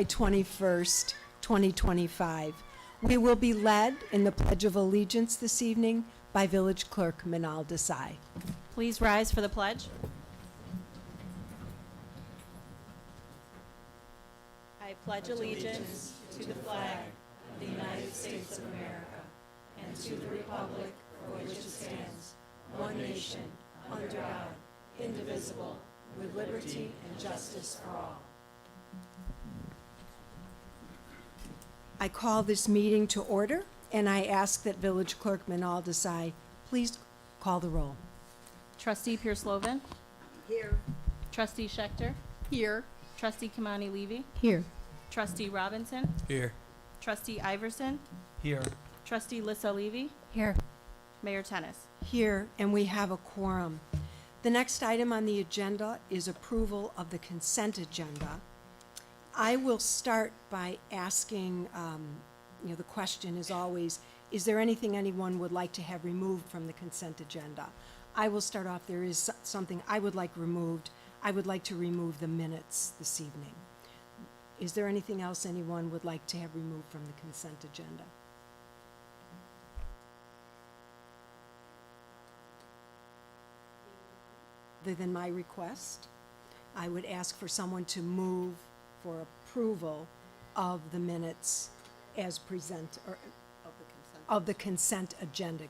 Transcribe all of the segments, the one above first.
21st, 2025. We will be led in the Pledge of Allegiance this evening by Village Clerk Manal Desai. Please rise for the pledge. I pledge allegiance to the flag of the United States of America and to the republic for which it stands, one nation, under God, indivisible, with liberty and justice for all. I call this meeting to order, and I ask that Village Clerk Manal Desai please call the roll. Trustee Pierce-Lovan. Here. Trustee Schechter. Here. Trustee Kimani Levy. Here. Trustee Robinson. Here. Trustee Iverson. Here. Trustee Lissa Levy. Here. Mayor Tennis. Here, and we have a quorum. The next item on the agenda is approval of the consent agenda. I will start by asking, the question is always, is there anything anyone would like to have removed from the consent agenda? I will start off. There is something I would like removed. I would like to remove the minutes this evening. Is there anything else anyone would like to have removed from the consent agenda? Other than my request, I would ask for someone to move for approval of the minutes as present, or of the consent agenda,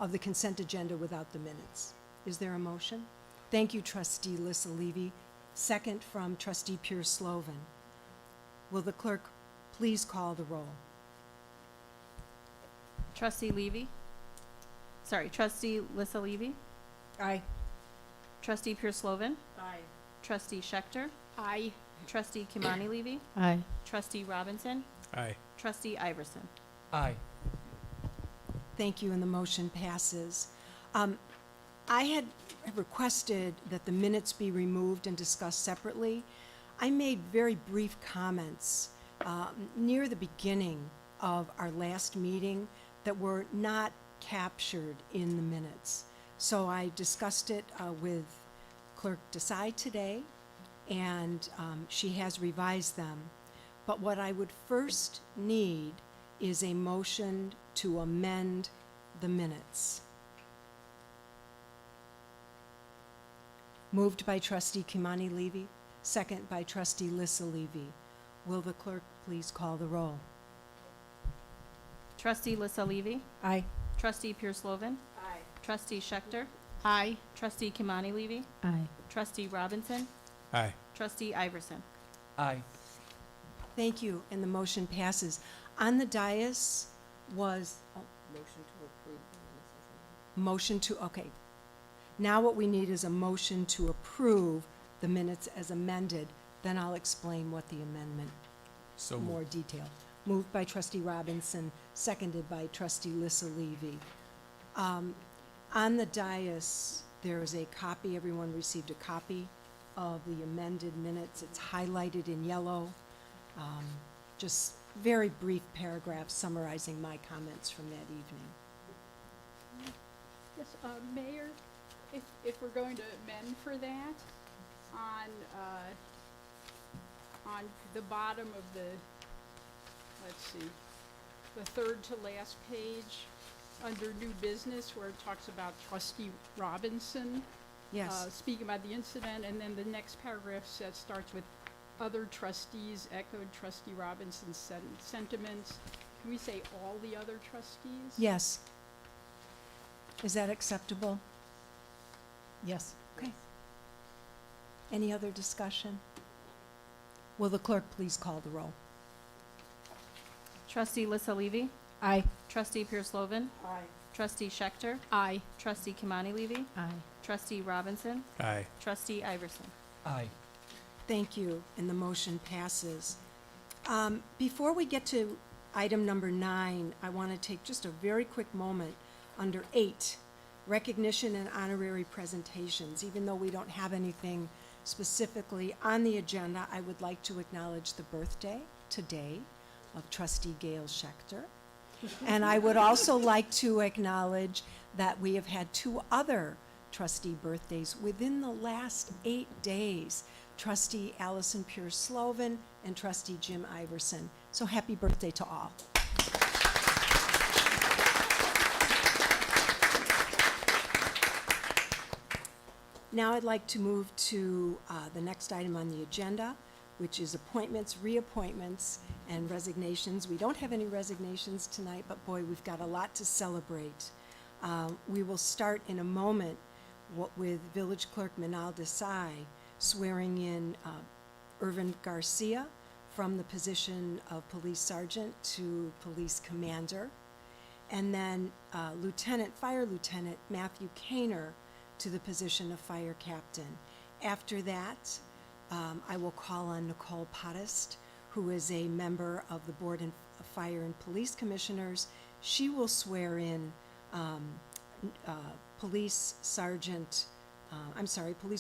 of the consent agenda without the minutes. Is there a motion? Thank you, Trustee Lissa Levy. Second from Trustee Pierce-Lovan. Will the clerk please call the roll? Trustee Lissa Levy. Aye. Trustee Pierce-Lovan. Aye. Trustee Schechter. Aye. Trustee Kimani Levy. Aye. Trustee Robinson. Aye. Trustee Iverson. Aye. Thank you, and the motion passes. I had requested that the minutes be removed and discussed separately. I made very brief comments near the beginning of our last meeting that were not captured in the minutes. So I discussed it with Clerk Desai today, and she has revised them. But what I would first need is a motion to amend the minutes. Moved by Trustee Kimani Levy, second by Trustee Lissa Levy. Will the clerk please call the roll? Trustee Lissa Levy. Aye. Trustee Pierce-Lovan. Aye. Trustee Schechter. Aye. Trustee Kimani Levy. Aye. Trustee Robinson. Aye. Trustee Iverson. Aye. Thank you, and the motion passes. On the dais was, okay. Now what we need is a motion to approve the minutes as amended. Then I'll explain what the amendment, So more moved. detail. Moved by Trustee Robinson, seconded by Trustee Lissa Levy. On the dais, there is a copy. Everyone received a copy of the amended minutes. It's highlighted in yellow. Just very brief paragraphs summarizing my comments from that evening. Yes, Mayor, if we're going to amend for that, on the bottom of the, let's see, the third to last page, under new business, where it talks about Trustee Robinson, Yes, speaking about the incident, and then the next paragraph starts with other trustees echoed Trustee Robinson's sentiments. Can we say all the other trustees? yes. Is that acceptable? Yes. Okay. Any other discussion? Will the clerk please call the roll? Trustee Lissa Levy. Aye. Trustee Pierce-Lovan. Aye. Trustee Schechter. Aye. Trustee Kimani Levy. Aye. Trustee Robinson. Aye. Trustee Iverson. Aye. Thank you, and the motion passes. Before we get to item number 9, I want to take just a very quick moment under 8, recognition and honorary presentations. Even though we don't have anything specifically on the agenda, I would like to acknowledge the birthday today of Trustee Gail Schechter. And I would also like to acknowledge that we have had 2 other trustee birthdays within the last 8 days. trustee Allison Pierce Slovan, and trustee Jim Iverson. So happy birthday to all. Now I'd like to move to the next item on the agenda, which is appointments, reappointments, and resignations. We don't have any resignations tonight, but boy, we've got a lot to celebrate. We will start in a moment with Village Clerk Manal Desai swearing in Irvin Garcia from the position of Police Sergeant to Police Commander, and then Fire Lieutenant Matthew Kaner to the position of Fire Captain. After that, I will call on Nicole Potist, who is a member of the Board of Fire and Police Commissioners. She will swear in Police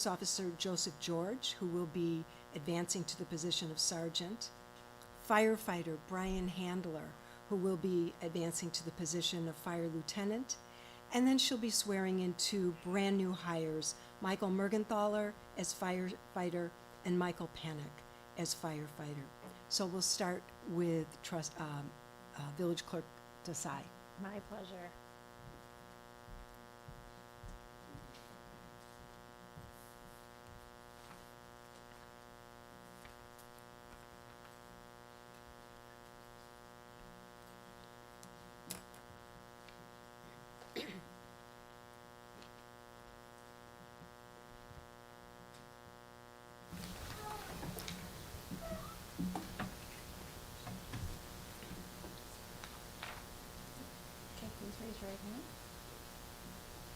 Officer Joseph George, who will be advancing to the position of Sergeant. Firefighter Brian Handler, who will be advancing to the position of Fire Lieutenant. And then she'll be swearing in two brand-new hires, Michael Mergenthaler as firefighter and Michael Panic as firefighter. So we'll start with Village Clerk Desai. My pleasure. Okay, please raise your right hand.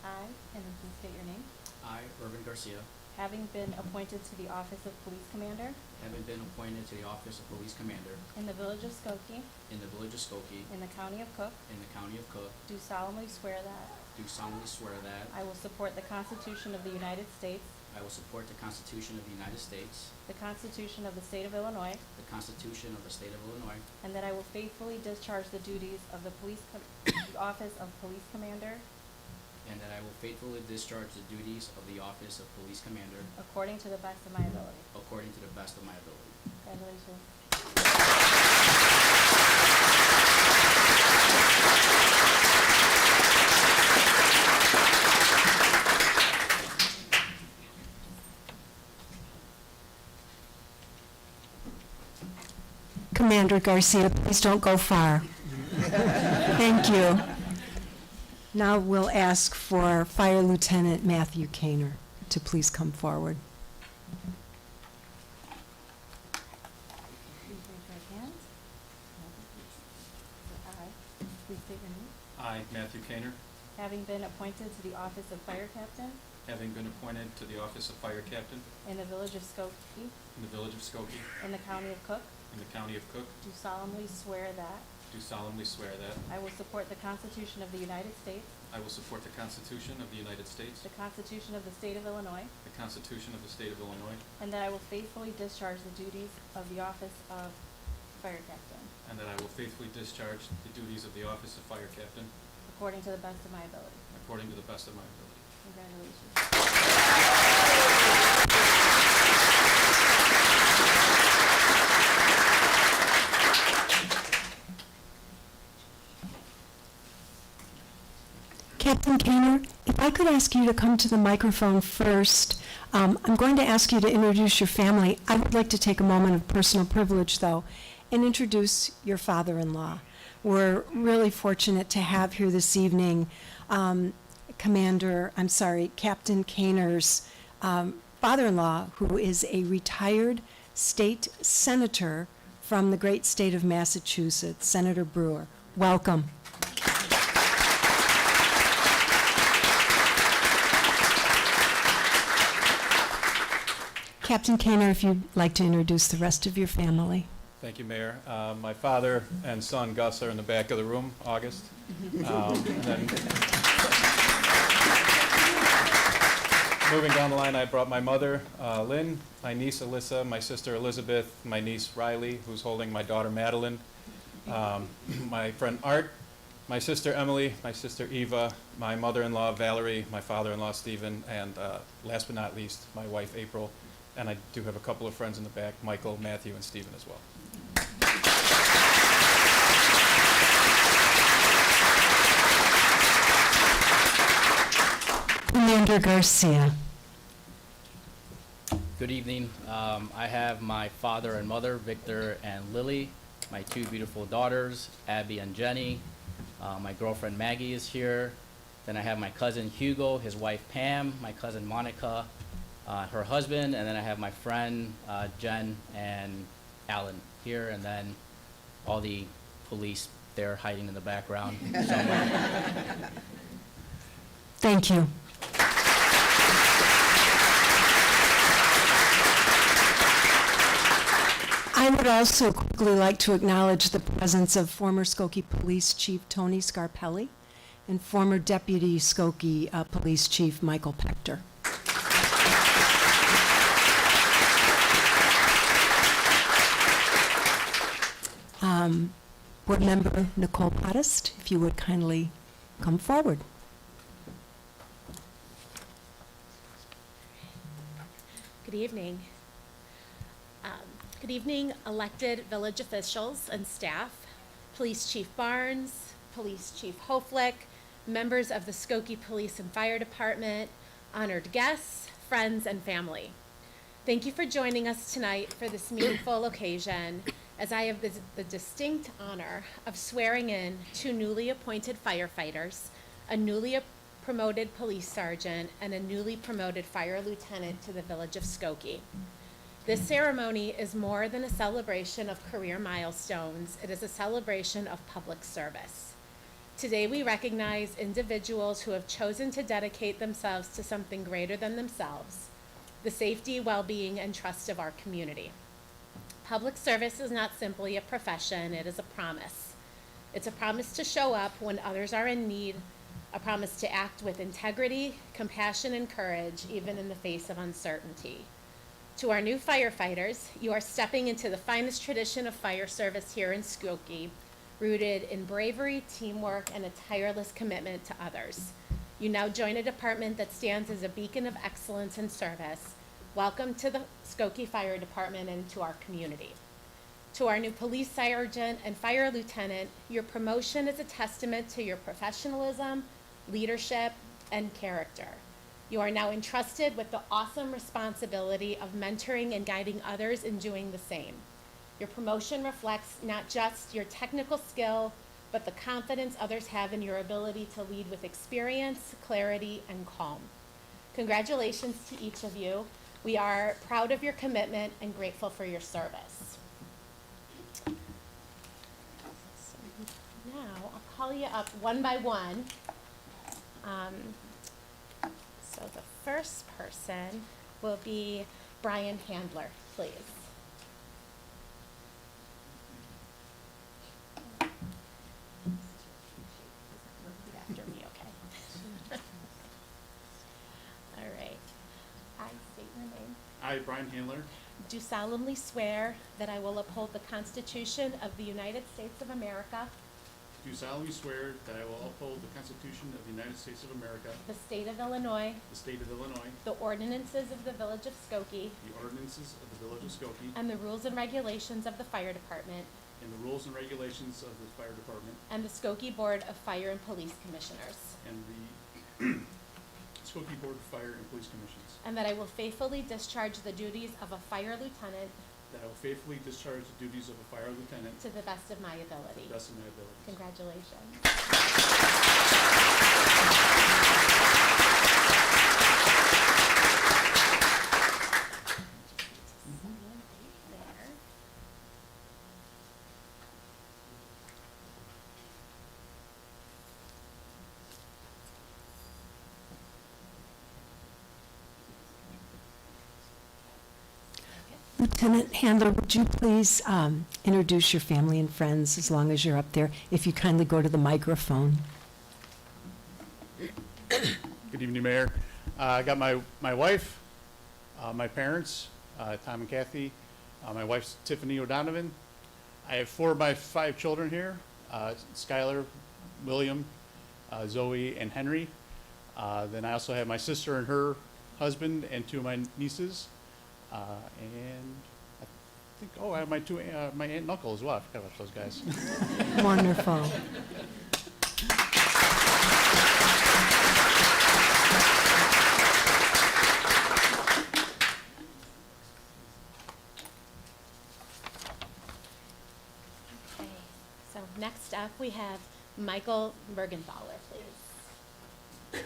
I, and then please state your name. I, Irvin Garcia, Having been appointed to the office of Police Commander having been appointed to the office of Police Commander in the Village of Skokie, in the Village of Skokie, in the County of Cook, in the County of Cook, do solemnly swear that do solemnly swear that I will support the Constitution of the United States, I will support the Constitution of the United States, the Constitution of the State of Illinois, the Constitution of the State of Illinois, and that I will faithfully discharge the duties of the the office of Police Commander and that I will faithfully discharge the duties of the office of Police Commander according to the best of my ability. according to the best of my ability. Congratulations. Commander Garcia, please don't go far. Thank you. Now we'll ask for Fire Lieutenant Matthew Kaner to please come forward. Please raise your right hand. I, please state your name. I, Matthew Kaner, Having been appointed to the office of Fire Captain having been appointed to the office of Fire Captain in the Village of Skokie, in the Village of Skokie, in the County of Cook, in the County of Cook, do solemnly swear that do solemnly swear that I will support the Constitution of the United States, I will support the Constitution of the United States, the Constitution of the State of Illinois, the Constitution of the State of Illinois, and that I will faithfully discharge the duties of the office of Fire Captain and that I will faithfully discharge the duties of the office of Fire Captain according to the best of my ability. according to the best of my ability. Congratulations. Captain Kaner, if I could ask you to come to the microphone first. I'm going to ask you to introduce your family. I would like to take a moment of personal privilege, though, and introduce your father-in-law. We're really fortunate to have here this evening Captain Kaner's father-in-law, who is a retired state senator from the great state of Massachusetts, Senator Brewer. Welcome. Captain Kaner, if you'd like to introduce the rest of your family. Thank you, Mayor. My father and son Gus are in the back of the room, August. And then moving down the line, I brought my mother, Lynn, my niece Alyssa, my sister Elizabeth, my niece Riley, who's holding my daughter Madeline, my friend Art, my sister Emily, my sister Eva, my mother-in-law Valerie, my father-in-law Stephen, and last but not least, my wife April, And I do have a couple of friends in the back, Michael, Matthew, and Stephen as well. Commander Garcia. Good evening. I have my father and mother, Victor and Lily, my two beautiful daughters, Abby and Jenny. My girlfriend Maggie is here. Then I have my cousin Hugo, his wife Pam, my cousin Monica, her husband, and then I have my friend Jen and Alan here, and then all the police there hiding in the background somewhere. Thank you. I would also quickly like to acknowledge the presence of former Skokie Police Chief Tony Scarpelli and former Deputy Skokie Police Chief Michael Pector. Board Member Nicole Pottist, if you would kindly come forward. Good evening. Good evening, elected village officials and staff, Police Chief Barnes, Police Chief Hoflick, members of the Skokie Police and Fire Department, honored guests, friends, and family. Thank you for joining us tonight for this meaningful occasion, as I have the distinct honor of swearing in two newly appointed firefighters, a newly promoted police sergeant, and a newly promoted fire lieutenant to the village of Skokie. This ceremony is more than a celebration of career milestones. It is a celebration of public service. Today, we recognize individuals who have chosen to dedicate themselves to something greater than themselves, the safety, well-being, and trust of our community. Public service is not simply a profession, it is a promise. It's a promise to show up when others are in need, a promise to act with integrity, compassion, and courage, even in the face of uncertainty. To our new firefighters, you are stepping into the finest tradition of fire service here in Skokie, rooted in bravery, teamwork, and a tireless commitment to others. You now join a department that stands as a beacon of excellence and service. Welcome to the Skokie Fire Department and to our community. To our new police sergeant and fire lieutenant, your promotion is a testament to your professionalism, leadership, and character. You are now entrusted with the awesome responsibility of mentoring and guiding others in doing the same. Your promotion reflects not just your technical skill, but the confidence others have in your ability to lead with experience, clarity, and calm. Congratulations to each of you. We are proud of your commitment and grateful for your service. So now I'll call you up one by one. So the first person will be Brian Handler, please. After me, okay? All right. I state your name. I, Brian Handler, Do solemnly swear that I will uphold the Constitution of the United States of America, do solemnly swear that I will uphold the Constitution of the United States of America, the state of Illinois, the state of Illinois, the ordinances of the village of Skokie, the ordinances of the village of Skokie, and the rules and regulations of the fire department, and the rules and regulations of the fire department, and the Skokie Board of Fire and Police Commissioners, and the Skokie Board of Fire and Police Commissions, and that I will faithfully discharge the duties of a fire lieutenant that I will faithfully discharge the duties of a fire lieutenant to the best of my to ability. the best of my abilities. Congratulations. There. Lieutenant Handler, would you please introduce your family and friends as long as you're up there, if you kindly go to the microphone. Good evening, Mayor. I got my wife, my parents, Tom and Kathy. My wife's Tiffany O'Donovan. I have 4 of my 5 children here, Skylar, William, Zoe, and Henry. Then I also have my sister and her husband and 2 of my nieces. And I think, oh, I have my aunt and uncle as well. I forgot about those guys. Wonderful. Okay, so next up, we have Michael Mergenthaler, please.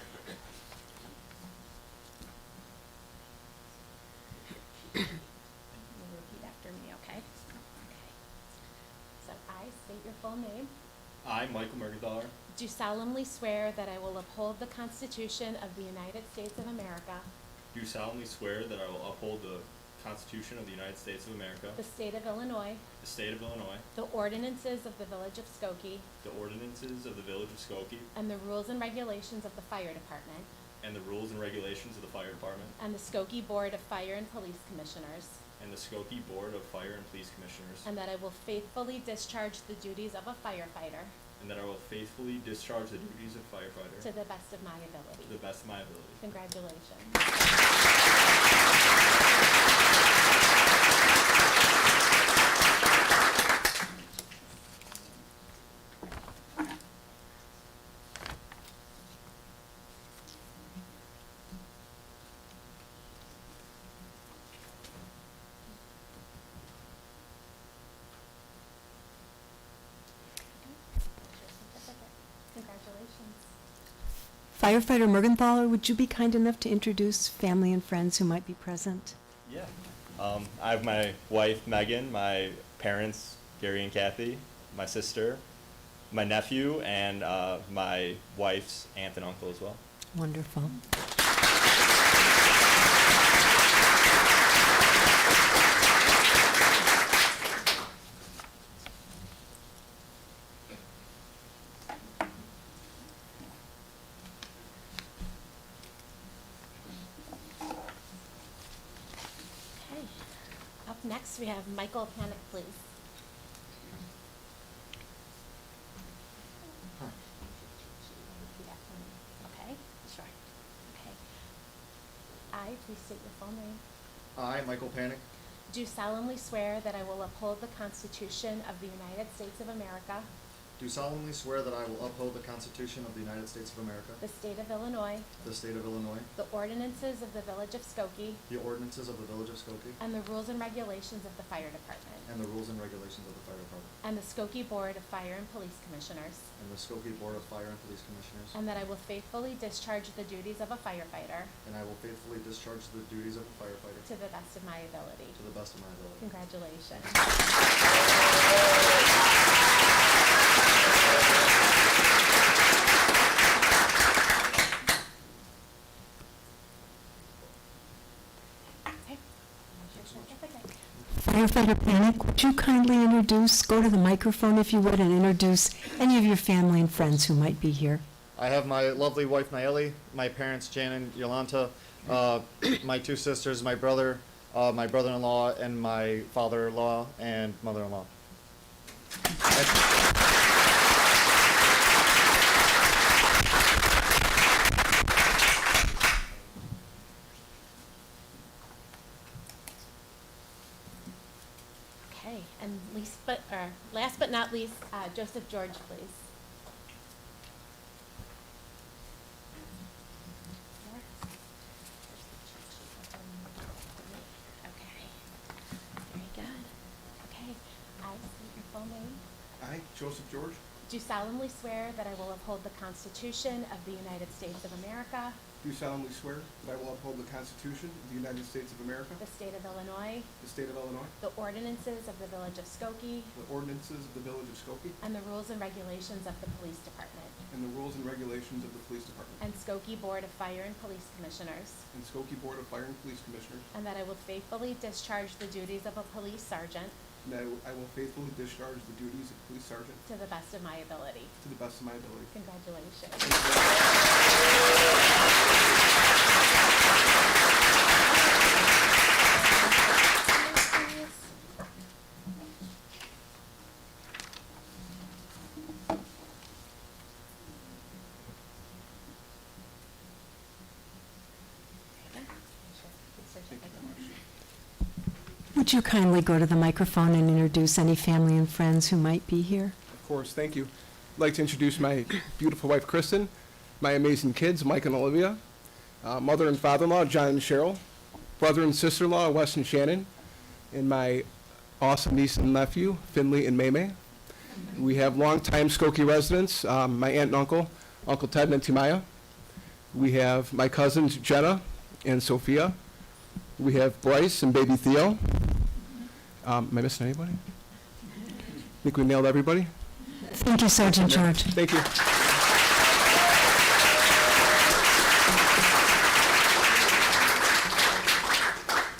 You repeat after me, okay? Okay. So I state your full name. I, Michael Mergenthaler, Do solemnly swear that I will uphold the Constitution of the United States of America, do solemnly swear that I will uphold the Constitution of the United States of America, the state of Illinois, the state of Illinois, the ordinances of the village of Skokie, the ordinances of the village of Skokie, and the rules and regulations of the fire department, and the rules and regulations of the fire department, and the Skokie Board of Fire and Police Commissioners, and the Skokie Board of Fire and Police Commissioners, and that I will faithfully discharge the duties of a firefighter and that I will faithfully discharge the duties of firefighter to the best of my ability. to the best of my ability. Congratulations. Congratulations. Firefighter Mergenthaler, would you be kind enough to introduce family and friends who might be present? Yeah. I have my wife, Megan, my parents, Gary and Kathy, my sister, my nephew, and my wife's aunt and uncle as well. Wonderful. Okay. Up next, we have Michael Panic, please. Repeat after me. Okay? Sure. Okay. I, please state your full name. I, Michael Panic, Do solemnly swear that I will uphold the Constitution of the United States of America, do solemnly swear that I will uphold the Constitution of the United States of America, the state of Illinois, the state of Illinois, the ordinances of the village of Skokie, the ordinances of the village of Skokie, and the rules and regulations of the fire department, and the rules and regulations of the fire department, and the Skokie Board of Fire and Police Commissioners, and the Skokie Board of Fire and Police Commissioners, and that I will faithfully discharge the duties of a firefighter and I will faithfully discharge the duties of a firefighter to the best of my ability. to the best of my ability. Congratulations. Okay. Here's your certificate. Firefighter Panic, would you kindly go to the microphone if you would, and introduce any of your family and friends who might be here? I have my lovely wife Nayeli, my parents Jan and Yolanta, my two sisters, my brother-in-law, and my father-in-law and mother-in-law. Okay, and last but not least, Joseph George, please. Okay, very good. Okay, I state your full name. I, Joseph George, Do solemnly swear that I will uphold the Constitution of the United States of America, do solemnly swear that I will uphold the Constitution of the United States of America, the state of Illinois, the state of Illinois, the ordinances of the village of Skokie, the ordinances of the village of Skokie, and the rules and regulations of the police department, and the rules and regulations of the police department, and Skokie Board of Fire and Police Commissioners, and Skokie Board of Fire and Police Commissioners, and that I will faithfully discharge the duties of a police sergeant and that I will faithfully discharge the duties of police sergeant to the best of my ability. to the best of my ability. Congratulations. would you kindly go to the microphone and introduce any family and friends who might be here? Of course, thank you. I'd like to introduce my beautiful wife, Kristen, my amazing kids, Mike and Olivia, mother and father-in-law, John and Cheryl, brother and sister-in-law, Wes and Shannon, and my awesome niece and nephew, Finley and Maymay. We have longtime Skokie residents, my aunt and uncle, Uncle Ted and Auntie Maya. We have my cousins, Jenna and Sophia. We have Bryce and baby Theo. Am I missing anybody? Think we nailed everybody? Thank you, Sergeant George. Thank you.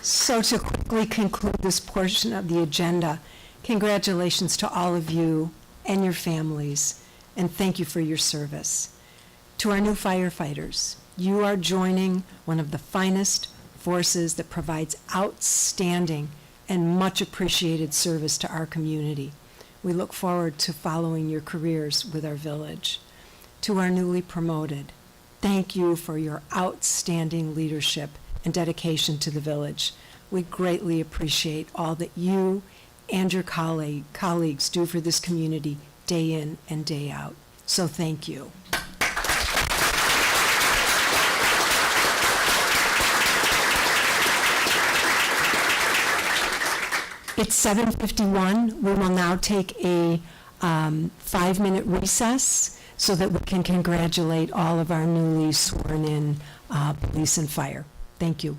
So to quickly conclude this portion of the agenda, congratulations to all of you and your families, and thank you for your service. To our new firefighters, you are joining one of the finest forces that provides outstanding and much appreciated service to our community. We look forward to following your careers with our village. To our newly promoted, thank you for your outstanding leadership and dedication to the village. We greatly appreciate all that you and your colleagues do for this community day in and day out. So thank you. It's 7:51. We will now take a 5-minute recess so that we can congratulate all of our newly sworn-in police and fire. Thank you.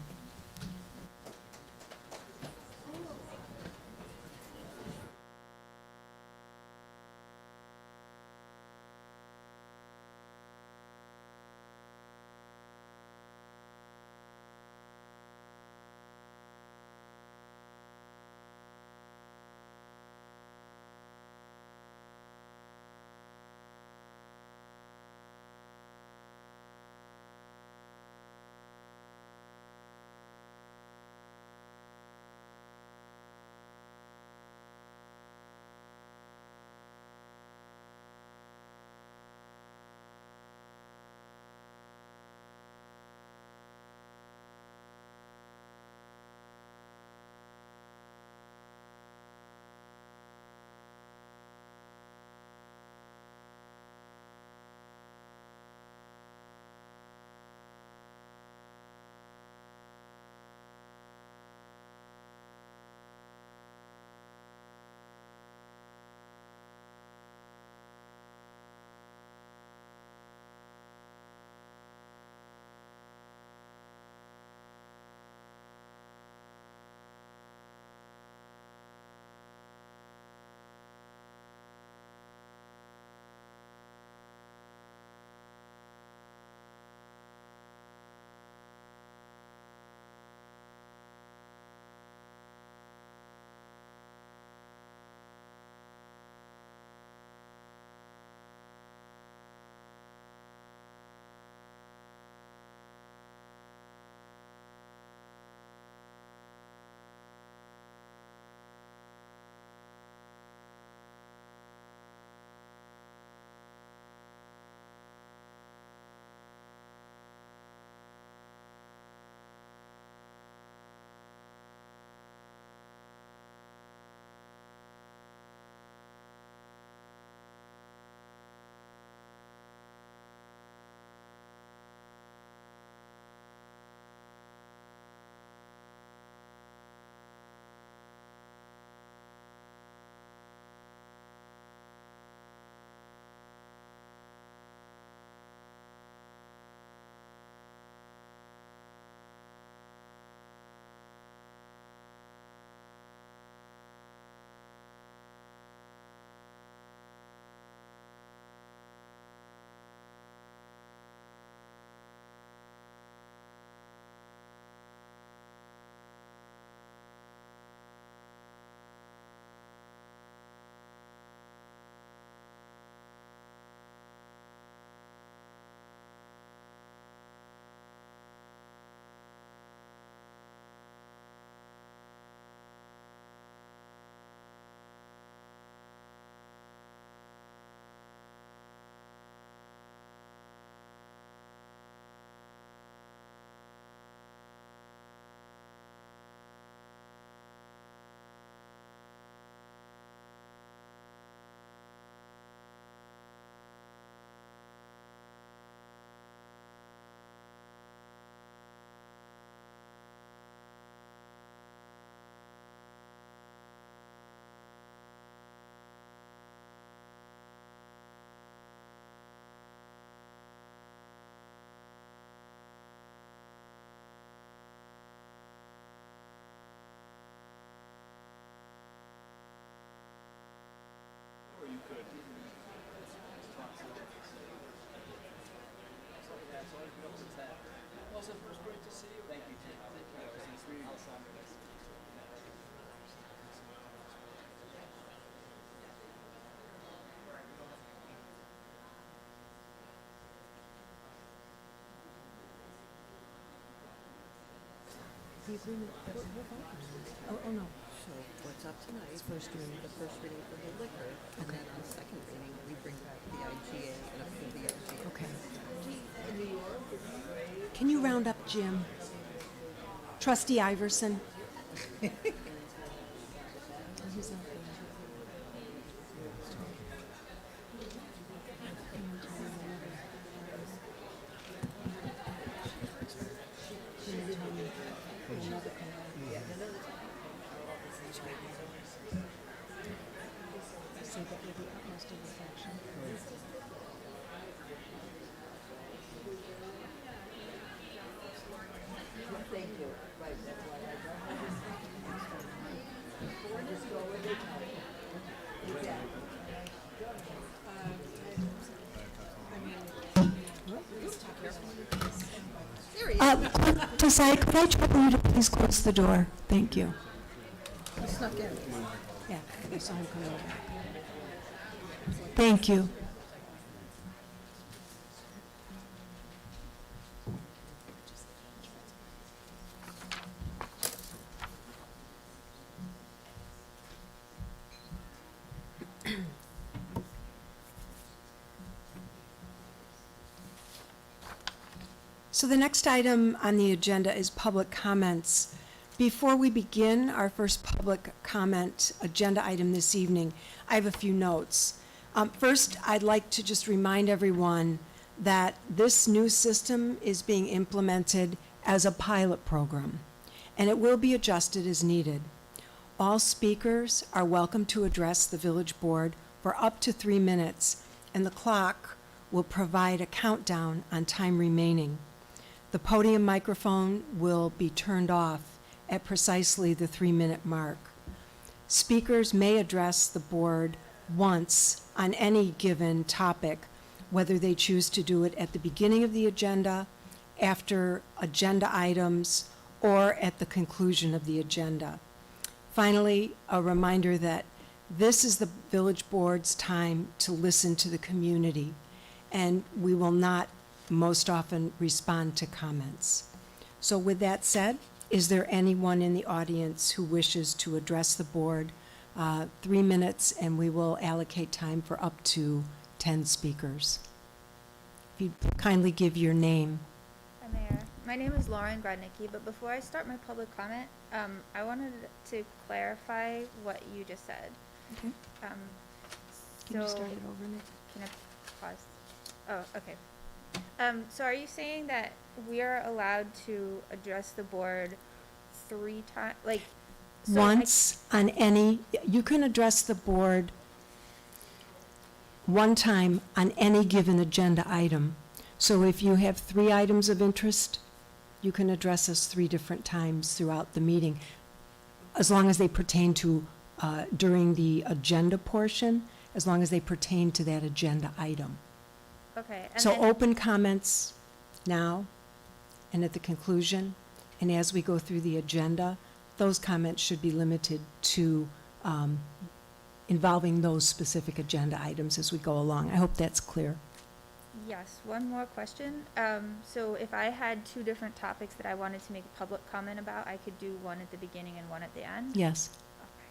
The agreement, oh, no. So what's up tonight is first reading, the first reading for the liquor, and then on second reading, we bring back the IGA and approve the IGA. Okay. Can you round up Jim? Trustee Iverson? He's out there. Say that with the utmost of affection. Josiah, could I trouble you to please close the door? Thank you. He snuck in. Yeah, I saw him coming over. Thank you. So the next item on the agenda is public comments. Before we begin our first public comment agenda item this evening, I have a few notes. First, I'd like to just remind everyone that this new system is being implemented as a pilot program, and it will be adjusted as needed. All speakers are welcome to address the village board for up to 3 minutes, and the clock will provide a countdown on time remaining. The podium microphone will be turned off at precisely the 3-minute mark. Speakers may address the board once on any given topic, whether they choose to do it at the beginning of the agenda, after agenda items, or at the conclusion of the agenda. Finally, a reminder that this is the village board's time to listen to the community, and we will not most often respond to comments. So with that said, is there anyone in the audience who wishes to address the board? 3 minutes, and we will allocate time for up to 10 speakers. If you'd kindly give your name. Hi, Mayor. My name is Lauren Grodnicki, but before I start my public comment, I wanted to clarify what you just said. Okay. Can you So- start it over, Nick? Can I pause? Oh, okay. So are you saying that we are allowed to address the board 3 times, like? so I- Once on any, you can address the board one time on any given agenda item. So if you have 3 items of interest, you can address us 3 different times throughout the meeting, as long as they pertain to, during the agenda portion, as long as they pertain to that agenda item. Okay. And So then- open comments now and at the conclusion, and as we go through the agenda, those comments should be limited to involving those specific agenda items as we go along. I hope that's clear. Yes, one more question. So if I had 2 different topics that I wanted to make a public comment about, I could do one at the beginning and one at the end? Yes. Okay.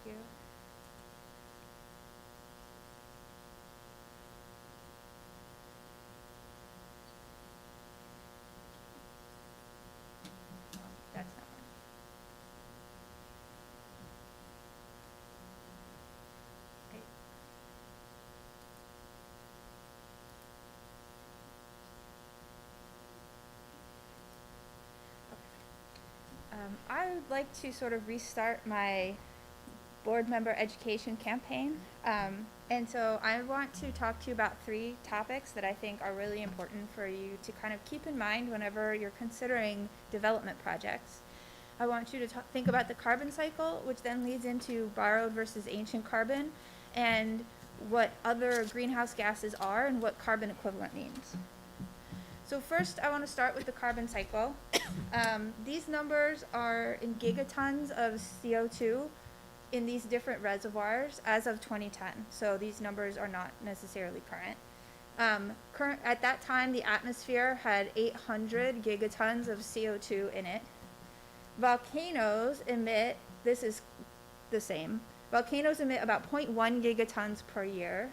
Thank you. Oh, that's not one. Great. I would like to sort of restart my board member education campaign. And so I want to talk to you about 3 topics that I think are really important for you to kind of keep in mind whenever you're considering development projects. I want you to think about the carbon cycle, which then leads into borrowed versus ancient carbon, and what other greenhouse gases are and what carbon equivalent means. So first, I want to start with the carbon cycle. These numbers are in gigatons of CO2 in these different reservoirs as of 2010. So these numbers are not necessarily current. At that time, the atmosphere had 800 gigatons of CO2 in it. Volcanoes emit, this is the same, volcanoes emit about 0.1 gigatons per year.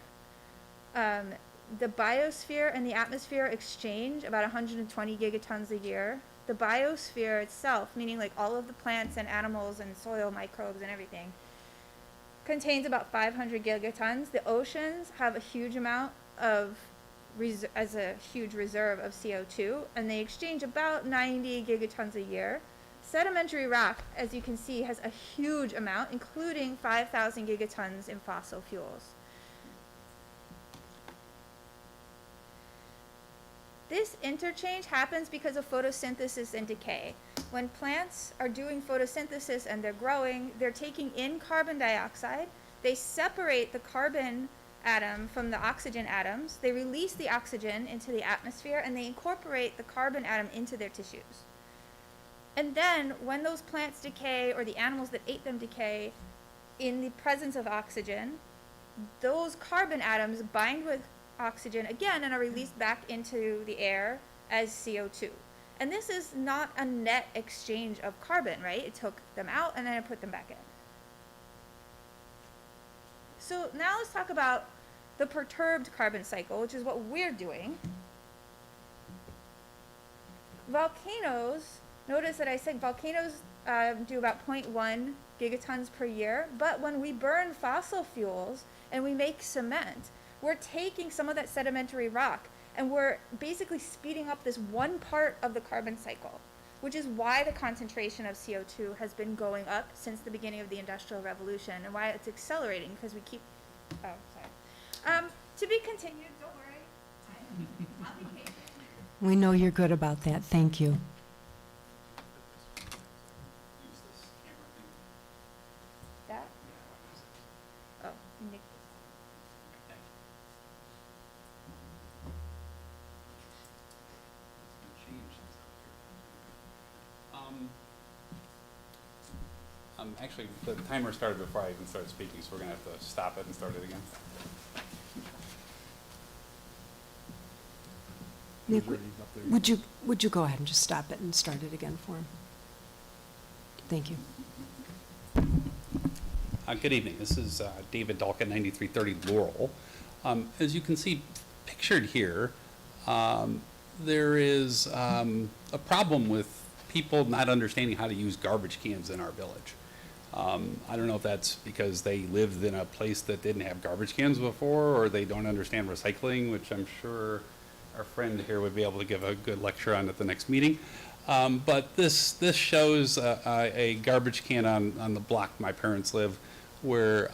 The biosphere and the atmosphere exchange about 120 gigatons a year. The biosphere itself, meaning like all of the plants and animals and soil microbes and everything, contains about 500 gigatons. The oceans have a huge amount of, as a huge reserve of CO2, and they exchange about 90 gigatons a year. Sedimentary rock, as you can see, has a huge amount, including 5,000 gigatons in fossil fuels. This interchange happens because of photosynthesis and decay. When plants are doing photosynthesis and they're growing, they're taking in carbon dioxide. They separate the carbon atom from the oxygen atoms. They release the oxygen into the atmosphere, and they incorporate the carbon atom into their tissues. And then when those plants decay, or the animals that ate them decay, in the presence of oxygen, those carbon atoms bind with oxygen again and are released back into the air as CO2. And this is not a net exchange of carbon, right? It took them out and then it put them back in. So now let's talk about the perturbed carbon cycle, which is what we're doing. Volcanoes, notice that I said volcanoes do about 0.1 gigatons per year, but when we burn fossil fuels and we make cement, we're taking some of that sedimentary rock and we're basically speeding up this one part of the carbon cycle, which is why the concentration of CO2 has been going up since the beginning of the Industrial Revolution, and why it's accelerating, because we keep, oh, sorry. To be continued, don't worry. I'll be patient. We know you're good about that. Thank you. That? Oh, Nick. Actually, the timer started before I even started speaking, so we're going to have to stop it and start it again. Nick, would you go ahead and just stop it and start it again for him? Thank you. Good evening. This is David Dalkin, 9330 Laurel. As you can see pictured here, there is a problem with people not understanding how to use garbage cans in our village. I don't know if that's because they lived in a place that didn't have garbage cans before, or they don't understand recycling, which I'm sure our friend here would be able to give a good lecture on at the next meeting. But this shows a garbage can on the block my parents live, where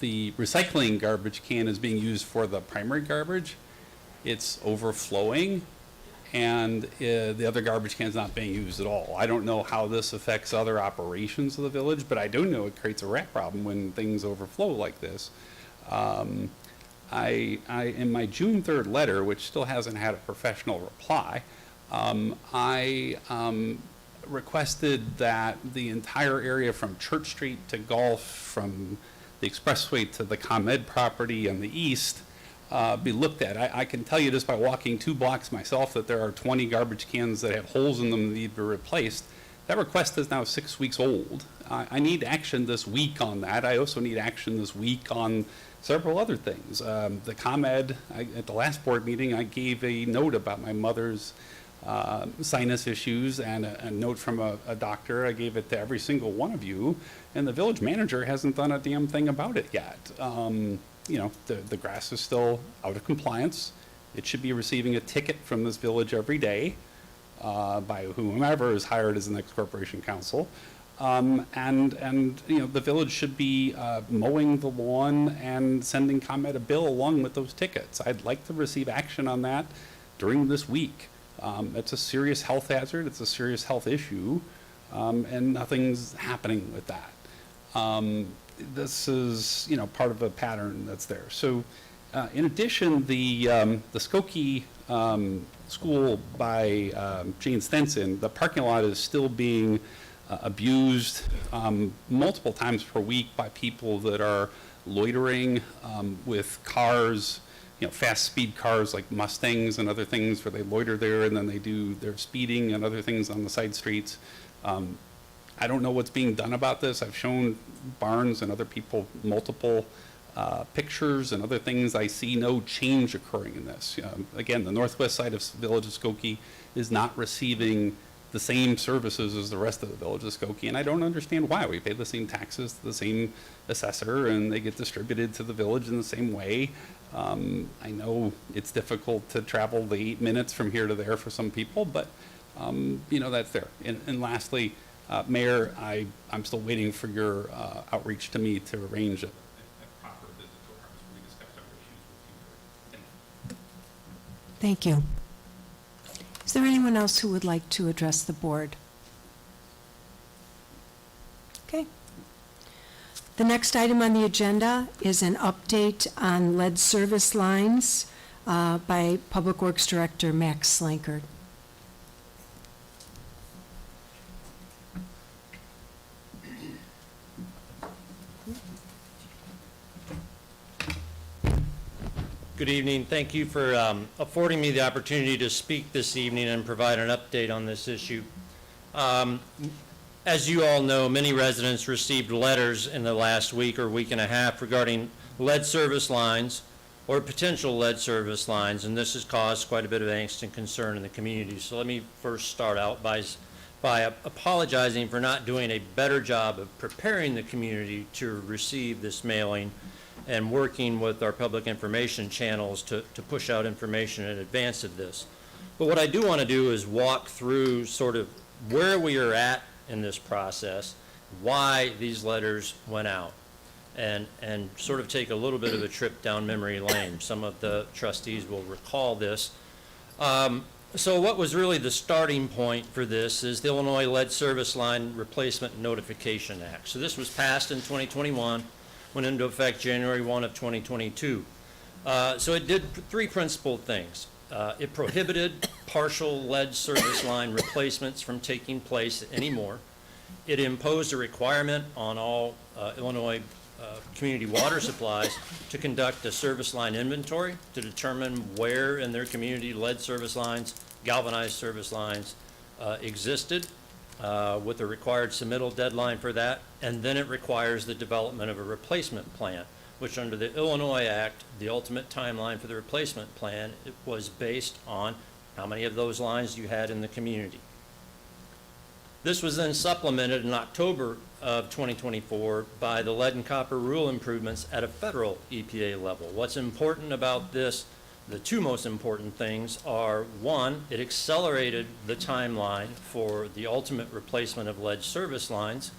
the recycling garbage can is being used for the primary garbage. It's overflowing, and the other garbage can is not being used at all. I don't know how this affects other operations of the village, but I do know it creates a rat problem when things overflow like this. In my June 3rd letter, which still hasn't had a professional reply, I requested that the entire area from Church Street to Gulf, from the expressway to the ComEd property on the east, be looked at. I can tell you just by walking 2 blocks myself that there are 20 garbage cans that have holes in them that need to be replaced. That request is now 6 weeks old. I need action this week on that. I also need action this week on several other things. The ComEd, at the last board meeting, I gave a note about my mother's sinus issues and a note from a doctor. I gave it to every single one of you, and the village manager hasn't done a damn thing about it yet. You know, the grass is still out of compliance. It should be receiving a ticket from this village every day by whomever is hired as the next corporation council. And you know, the village should be mowing the lawn and sending ComEd a bill along with those tickets. I'd like to receive action on that during this week. It's a serious health hazard, it's a serious health issue, and nothing's happening with that. This is, you know, part of a pattern that's there. So, in addition, the Skokie school by Jane Stenson, the parking lot is still being abused multiple times per week by people that are loitering with cars, you know, fast speed cars like Mustangs and other things, where they loiter there and then they do their speeding and other things on the side streets. I don't know what's being done about this. I've shown Barnes and other people multiple pictures and other things. I see no change occurring in this. Again, the northwest side of Village of Skokie is not receiving the same services as the rest of the Village of Skokie, and I don't understand why. We pay the same taxes to the same assessor, and they get distributed to the village in the same way. I know it's difficult to travel the 8 minutes from here to there for some people, but you know, that's there. And lastly, Mayor, I'm still waiting for your outreach to me to arrange a proper visit to our house where we discuss our issues with you. Thank you. Is there anyone else who would like to address the board? Okay. The next item on the agenda is an update on lead service lines by Public Works Director Max Slankard. Good evening. Thank you for affording me the opportunity to speak this evening and provide an update on this issue. As you all know, many residents received letters in the last week or week and a half regarding lead service lines or potential lead service lines, and this has caused quite a bit of angst and concern in the community. So let me first start out by apologizing for not doing a better job of preparing the community to receive this mailing and working with our public information channels to push out information in advance of this. But what I do want to do is walk through sort of where we are at in this process, why these letters went out, and sort of take a little bit of a trip down memory lane. Some of the trustees will recall this. So what was really the starting point for this is the Illinois Lead Service Line Replacement Notification Act. So this was passed in 2021. Went into effect January 1 of 2022. So it did three principal things. It prohibited partial lead service line replacements from taking place anymore. It imposed a requirement on all Illinois community water supplies to conduct a service line inventory to determine where in their community lead service lines, galvanized service lines existed, with a required submittal deadline for that, and then it requires the development of a replacement plan, which under the Illinois Act, the ultimate timeline for the replacement plan, it was based on how many of those lines you had in the community. This was then supplemented in October of 2024 by the lead and copper rule improvements at a federal EPA level. What's important about this, the two most important things are, one, it accelerated the timeline for the ultimate replacement of lead service lines,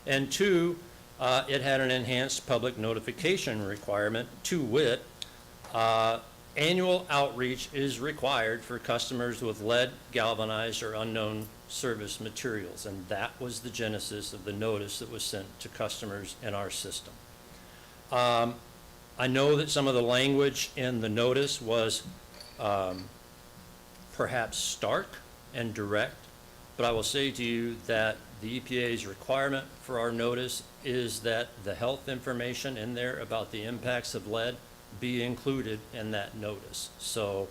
and two, it had an enhanced public notification requirement, to wit, annual outreach is required for customers with lead, galvanized, or unknown service materials, and that was the genesis of the notice that was sent to customers in our system. I know that some of the language in the notice was perhaps stark and direct, but I will say to you that the EPA's requirement for our notice is that the health information in there about the impacts of lead be included in that notice. So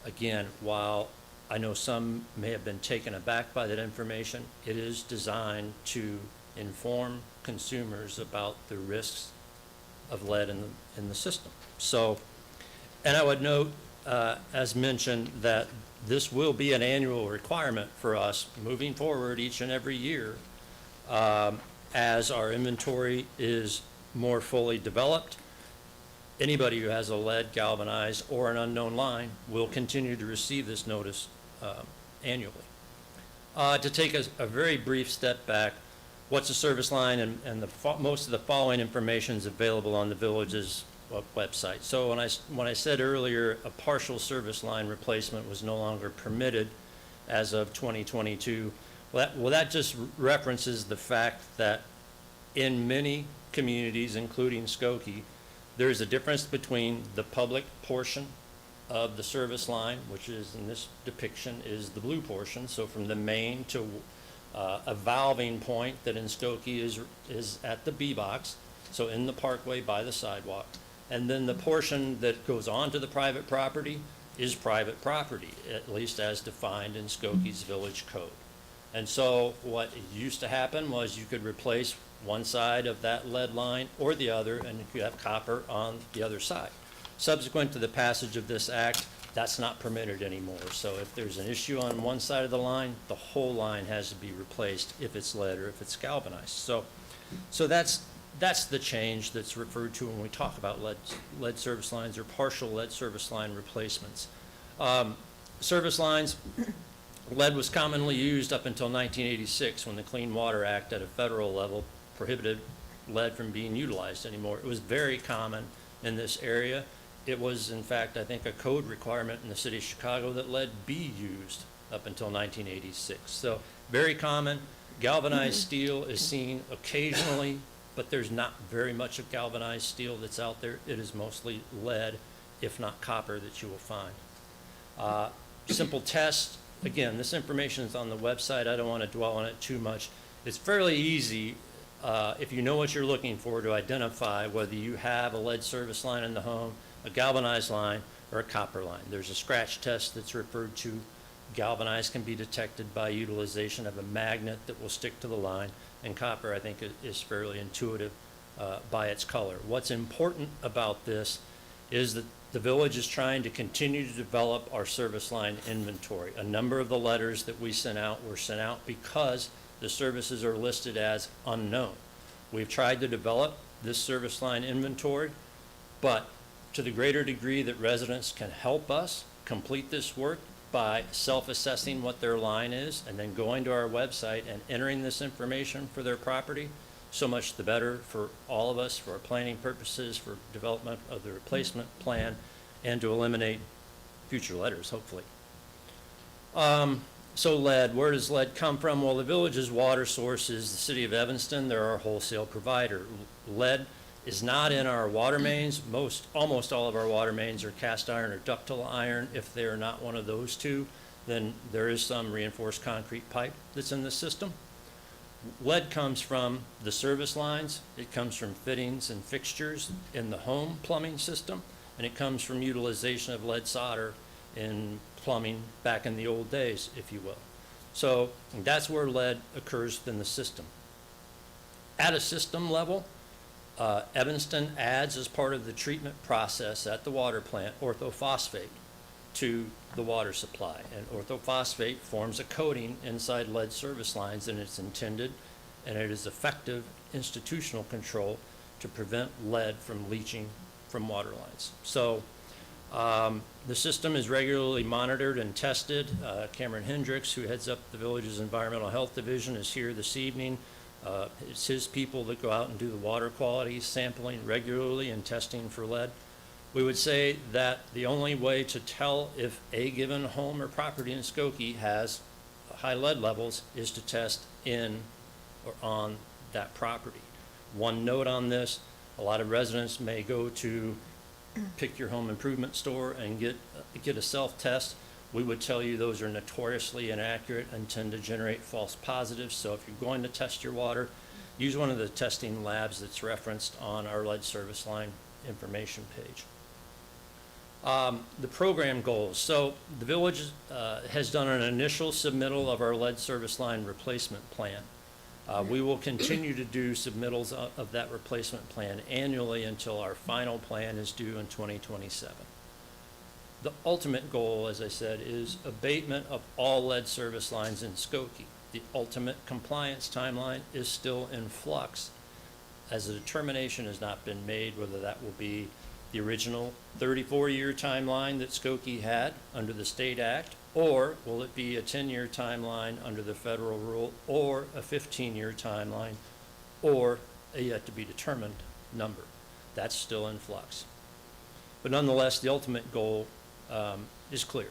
again, while I know some may have been taken aback by that information, it is designed to inform consumers about the risks of lead in the system. So, and I would note, as mentioned, that this will be an annual requirement for us moving forward each and every year as our inventory is more fully developed. Anybody who has a lead, galvanized, or an unknown line will continue to receive this notice annually. To take a very brief step back, what's a service line, and most of the following information is available on the village's website. So when I said earlier a partial service line replacement was no longer permitted as of 2022, well, that just references the fact that in many communities, including Skokie, there is a difference between the public portion of the service line, which is in this depiction is the blue portion, so from the main to a valving point that in Skokie is at the B box, so in the parkway by the sidewalk. And then the portion that goes onto the private property is private property, at least as defined in Skokie's village code. And so what used to happen was you could replace one side of that lead line or the other, and you could have copper on the other side. Subsequent to the passage of this act, that's not permitted anymore. So if there's an issue on one side of the line, the whole line has to be replaced if it's lead or if it's galvanized. So that's the change that's referred to when we talk about lead service lines or partial lead service line replacements. Service lines, lead was commonly used up until 1986 when the Clean Water Act at a federal level prohibited lead from being utilized anymore. It was very common in this area. It was, in fact, I think a code requirement in the city of Chicago that lead be used up until 1986. So very common. Galvanized steel is seen occasionally, but there's not very much of galvanized steel that's out there. It is mostly lead, if not copper, that you will find. Simple test. Again, this information is on the website. I don't want to dwell on it too much. It's fairly easy, if you know what you're looking for, to identify whether you have a lead service line in the home, a galvanized line, or a copper line. There's a scratch test that's referred to. Galvanized can be detected by utilization of a magnet that will stick to the line, and copper, I think, is fairly intuitive by its color. What's important about this is that the village is trying to continue to develop our service line inventory. A number of the letters that we sent out were sent out because the services are listed as unknown. We've tried to develop this service line inventory, but to the greater degree that residents can help us complete this work by self-assessing what their line is and then going to our website and entering this information for their property, so much the better for all of us, for our planning purposes, for development of the replacement plan, and to eliminate future letters, hopefully. So lead, where does lead come from? Well, the village's water source is the city of Evanston. They're our wholesale provider. Lead is not in our water mains. Almost all of our water mains are cast iron or ductile iron. If they're not one of those two, then there is some reinforced concrete pipe that's in the system. Lead comes from the service lines. It comes from fittings and fixtures in the home plumbing system, and it comes from utilization of lead solder in plumbing back in the old days, if you will. So that's where lead occurs in the system. At a system level, Evanston adds, as part of the treatment process at the water plant, orthophosphate to the water supply. And orthophosphate forms a coating inside lead service lines, and it's intended, and it is effective institutional control to prevent lead from leaching from water lines. So the system is regularly monitored and tested. Cameron Hendricks, who heads up the village's environmental health division, is here this evening. It's his people that go out and do the water quality sampling regularly and testing for lead. We would say that the only way to tell if a given home or property in Skokie has high lead levels is to test in or on that property. One note on this, a lot of residents may go to pick your home improvement store and get a self-test. We would tell you those are notoriously inaccurate and tend to generate false positives. So if you're going to test your water, use one of the testing labs that's referenced on our lead service line information page. The program goals. So the village has done an initial submittal of our lead service line replacement plan. We will continue to do submittals of that replacement plan annually until our final plan is due in 2027. The ultimate goal, as I said, is abatement of all lead service lines in Skokie. The ultimate compliance timeline is still in flux, as a determination has not been made whether that will be the original 34-year timeline that Skokie had under the state act, or will it be a 10-year timeline under the federal rule, or a 15-year timeline, or a yet to be determined number. That's still in flux. But nonetheless, the ultimate goal is clear.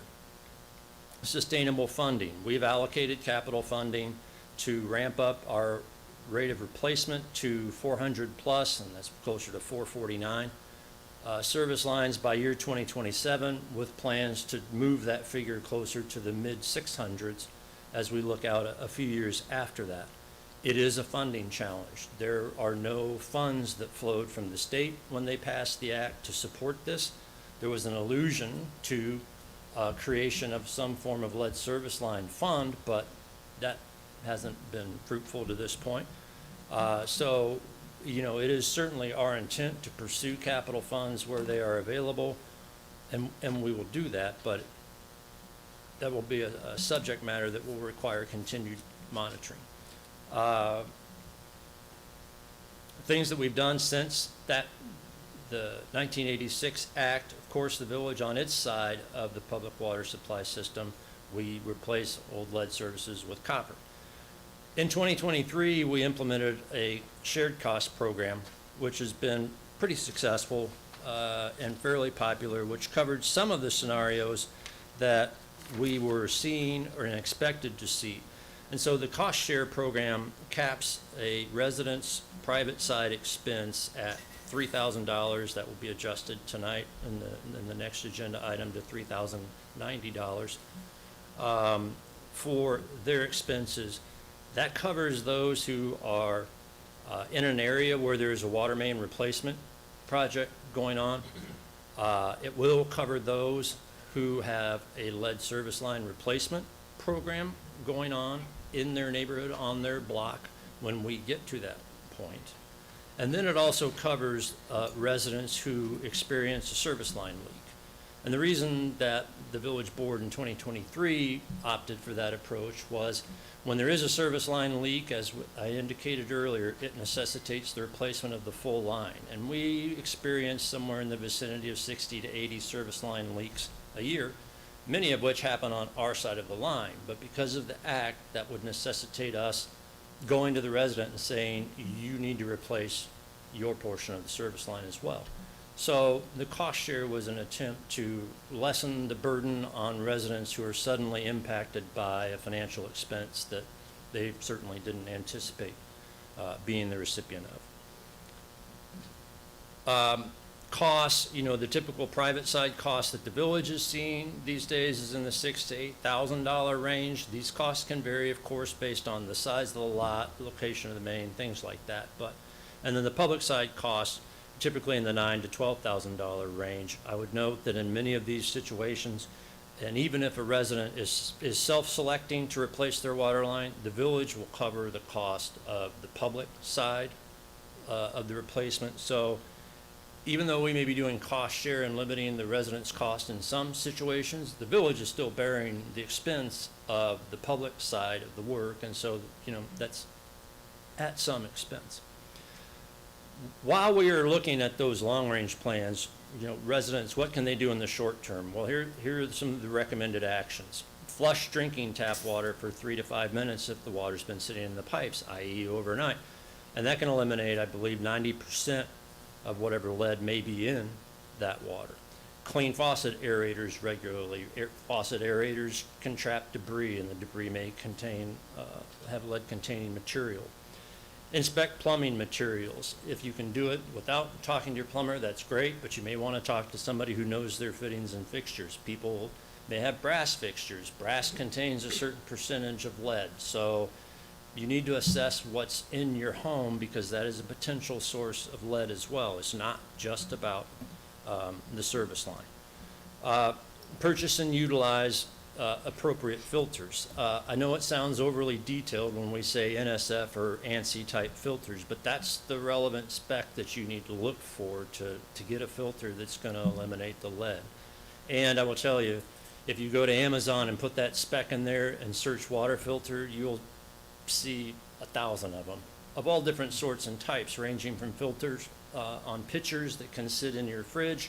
Sustainable funding. We've allocated capital funding to ramp up our rate of replacement to 400 plus, and that's closer to 449. Service lines by year 2027, with plans to move that figure closer to the mid 600s as we look out a few years after that. It is a funding challenge. There are no funds that flowed from the state when they passed the act to support this. There was an allusion to creation of some form of lead service line fund, but that hasn't been fruitful to this point. So, it is certainly our intent to pursue capital funds where they are available, and we will do that, but that will be a subject matter that will require continued monitoring. Things that we've done since the 1986 Act, of course, the village on its side of the public water supply system, we replace old lead services with copper. In 2023, we implemented a shared cost program, which has been pretty successful and fairly popular, which covered some of the scenarios that we were seeing or expected to see. And so the cost share program caps a resident's private side expense at $3,000. That will be adjusted tonight in the next agenda item to $3,090 for their expenses. That covers those who are in an area where there is a water main replacement project going on. It will cover those who have a lead service line replacement program going on in their neighborhood, on their block, when we get to that point. And then it also covers residents who experience a service line leak. And the reason that the village board in 2023 opted for that approach was when there is a service line leak, as I indicated earlier, it necessitates the replacement of the full line. And we experience somewhere in the vicinity of 60 to 80 service line leaks a year, many of which happen on our side of the line. But because of the act, that would necessitate us going to the resident and saying, you need to replace your portion of the service line as well. So the cost share was an attempt to lessen the burden on residents who are suddenly impacted by a financial expense that they certainly didn't anticipate being the recipient of. Costs, the typical private side cost that the village is seeing these days is in the $6,000 to $8,000 range. These costs can vary, of course, based on the size of the lot, location of the main, things like that. And then the public side costs, typically in the $9,000 to $12,000 range. I would note that in many of these situations, and even if a resident is self-selecting to replace their water line, the village will cover the cost of the public side of the replacement. So even though we may be doing cost share and limiting the resident's cost in some situations, the village is still bearing the expense of the public side of the work, and so, that's at some expense. While we are looking at those long-range plans, residents, what can they do in the short term? Well, here are some of the recommended actions. Flush drinking tap water for 3 to 5 minutes if the water's been sitting in the pipes, i.e. overnight. And that can eliminate, I believe, 90% of whatever lead may be in that water. Clean faucet aerators regularly. Faucet aerators can trap debris, and the debris may have lead-containing material. Inspect plumbing materials. If you can do it without talking to your plumber, that's great, but you may want to talk to somebody who knows their fittings and fixtures. People may have brass fixtures. Brass contains a certain percentage of lead, so you need to assess what's in your home because that is a potential source of lead as well. It's not just about the service line. Purchase and utilize appropriate filters. I know it sounds overly detailed when we say NSF or ANSI type filters, but that's the relevant spec that you need to look for to get a filter that's going to eliminate the lead. And I will tell you, if you go to Amazon and put that spec in there and search water filter, you'll see 1,000 of them of all different sorts and types, ranging from filters on pitchers that can sit in your fridge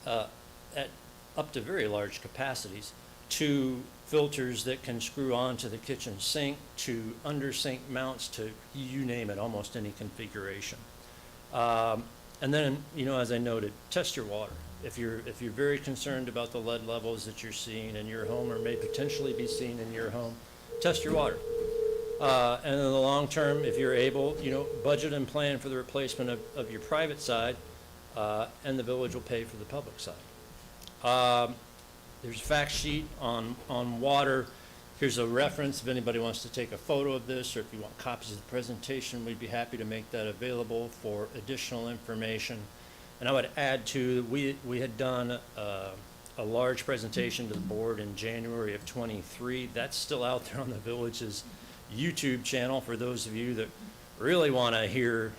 at up to very large capacities, to filters that can screw onto the kitchen sink, to under sink mounts, to you name it, almost any configuration. And then, as I noted, test your water. If you're very concerned about the lead levels that you're seeing in your home or may potentially be seen in your home, test your water. And in the long term, if you're able, budget and plan for the replacement of your private side, and the village will pay for the public side. There's a fact sheet on water. Here's a reference if anybody wants to take a photo of this, or if you want copies of the presentation, we'd be happy to make that available for additional information. And I would add too, we had done a large presentation to the board in January of '23. That's still out there on the village's YouTube channel for those of you that really want to hear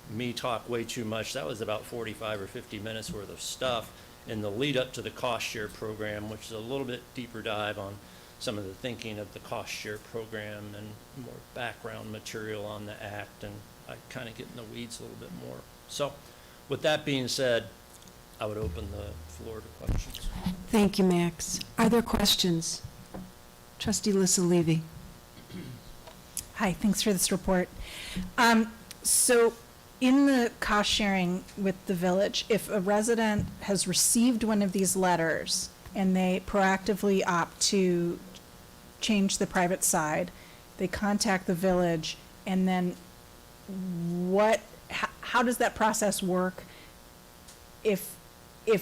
me talk way too much. That was about 45 or 50 minutes worth of stuff in the lead up to the cost share program, which is a little bit deeper dive on some of the thinking of the cost share program and more background material on the act, and I kind of get in the weeds a little bit more. So with that being said, I would open the floor to questions. Thank you, Max. Are there questions? Trustee Lissa Levy. Hi, thanks for this report. So in the cost sharing with the village, if a resident has received one of these letters and they proactively opt to change the private side, they contact the village, and then how does that process work if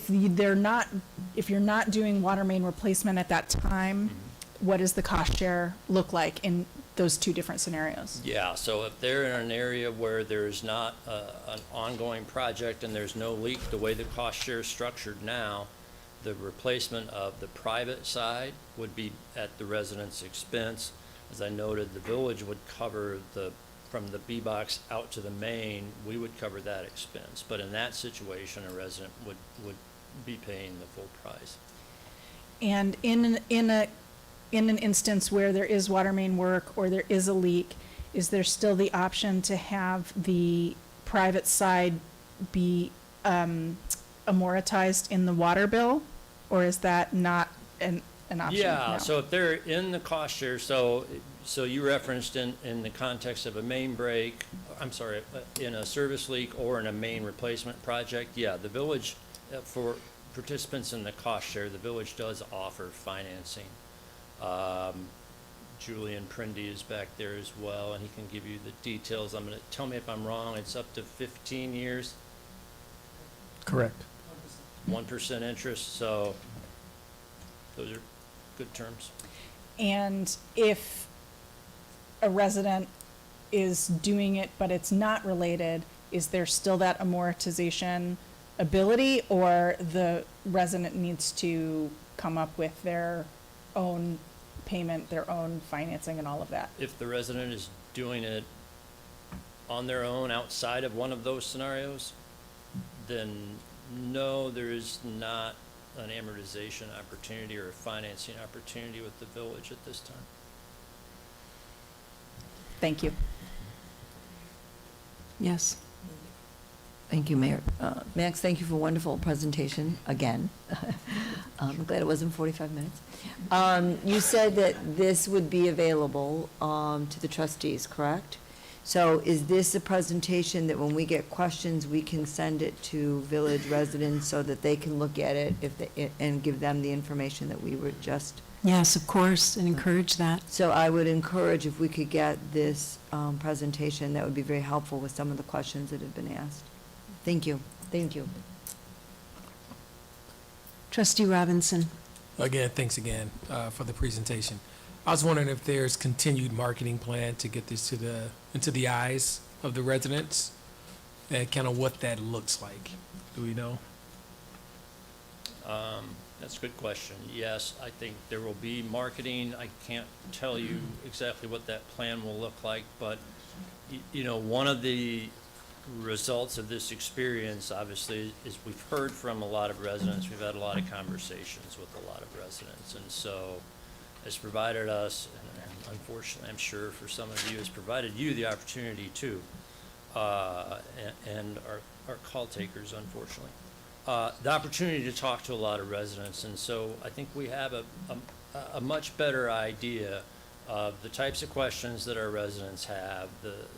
you're not doing water main replacement at that time? What does the cost share look like in those two different scenarios? Yeah, so if they're in an area where there's not an ongoing project and there's no leak, the way the cost share is structured now, the replacement of the private side would be at the resident's expense. As I noted, the village would cover from the B-box out to the main, we would cover that expense. But in that situation, a resident would be paying the full price. And in an instance where there is water main work or there is a leak, is there still the option to have the private side be amortized in the water bill? Or is that not an option? Yeah, No. so if they're in the cost share, so you referenced in the context of a main break, in a service leak or in a main replacement project, yeah, the village, for participants in the cost share, the village does offer financing. Julian Prindy is back there as well, and he can give you the details. Tell me if I'm wrong, it's up to 15 years, Correct. 1% interest, so those are good terms. And if a resident is doing it, but it's not related, is there still that amortization ability, or the resident needs to come up with their own payment, their own financing and all of that? If the resident is doing it on their own outside of one of those scenarios, then no, there is not an amortization opportunity or a financing opportunity with the village at this time. Thank you. Yes. Thank you, Mayor. Max, thank you for a wonderful presentation again. I'm glad it wasn't 45 minutes. You said that this would be available to the trustees, correct? So is this a presentation that when we get questions, we can send it to village residents so that they can look at it and give them the information that we were just? Yes, of course, and encourage that. So I would encourage if we could get this presentation, that would be very helpful with some of the questions that have been asked. Thank you. Thank you. Trustee Robinson. Again, thanks again for the presentation. I was wondering if there's continued marketing plan to get this into the eyes of the residents, and kind of what that looks like. Do we know? That's a good question. Yes, I think there will be marketing. I can't tell you exactly what that plan will look like, but one of the results of this experience, obviously, is we've heard from a lot of residents. We've had a lot of conversations with a lot of residents, and so it's provided us, and unfortunately, I'm sure for some of you, it's provided you the opportunity too, and our call takers, unfortunately, the opportunity to talk to a lot of residents. And so I think we have a much better idea of the types of questions that our residents have,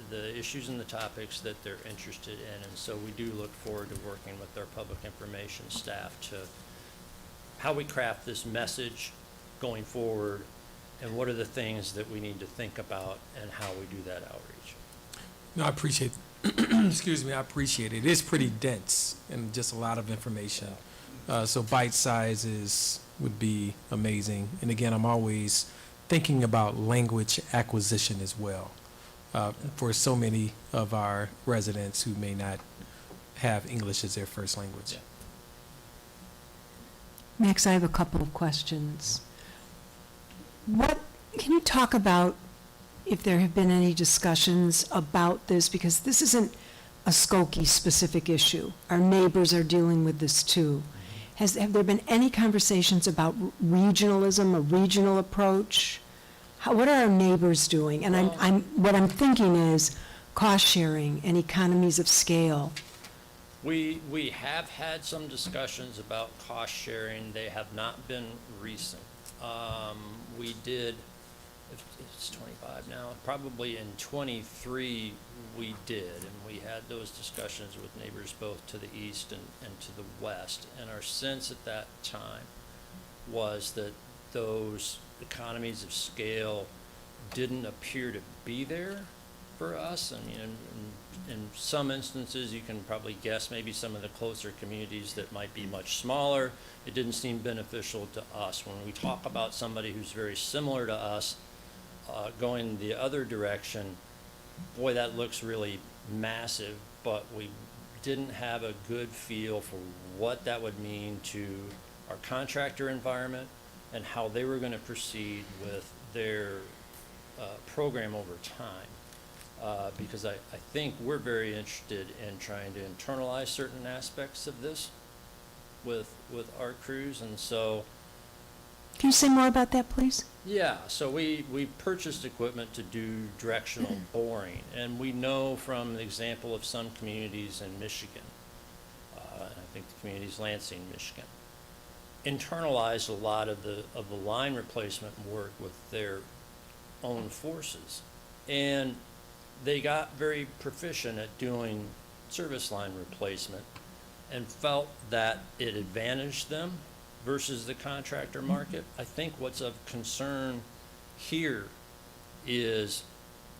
the issues and the topics that they're interested in. And so we do look forward to working with our public information staff to how we craft this message going forward, and what are the things that we need to think about and how we do that outreach. No, I appreciate, excuse me, I appreciate it. It is pretty dense and just a lot of information. So bite sizes would be amazing. And again, I'm always thinking about language acquisition as well, for so many of our residents who may not have English as their first language. Yeah. Max, I have a couple of questions. Can you talk about, if there have been any discussions about this, because this isn't a Skokie-specific issue. Our neighbors are dealing with this too. Have there been any conversations about regionalism, a regional approach? What are our neighbors doing? And what I'm thinking is cost sharing and economies of scale. We have had some discussions about cost sharing. They have not been recent. We did, it's 25 now, probably in 23 we did, and we had those discussions with neighbors both to the east and to the west. And our sense at that time was that those economies of scale didn't appear to be there for us. I mean, in some instances, you can probably guess maybe some of the closer communities that might be much smaller, it didn't seem beneficial to us. When we talk about somebody who's very similar to us, going the other direction, boy, that looks really massive, but we didn't have a good feel for what that would mean to our contractor environment and how they were going to proceed with their program over time. Because I think we're very interested in trying to internalize certain aspects of this with our crews, and so. Can you say more about that, please? Yeah, so we purchased equipment to do directional boring, and we know from the example of some communities in Michigan, I think the community's Lansing, Michigan, internalized a lot of the line replacement work with their own forces. And they got very proficient at doing service line replacement and felt that it advantaged them versus the contractor market. I think what's of concern here is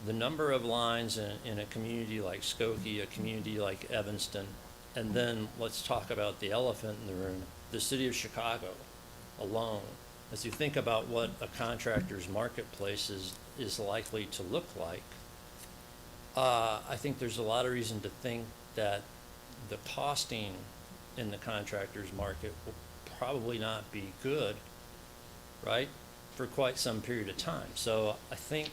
the number of lines in a community like Skokie, a community like Evanston, and then let's talk about the elephant in the room, the city of Chicago alone. As you think about what a contractor's marketplace is likely to look like, I think there's a lot of reason to think that the costing in the contractor's market will probably not be good, right, for quite some period of time. So I think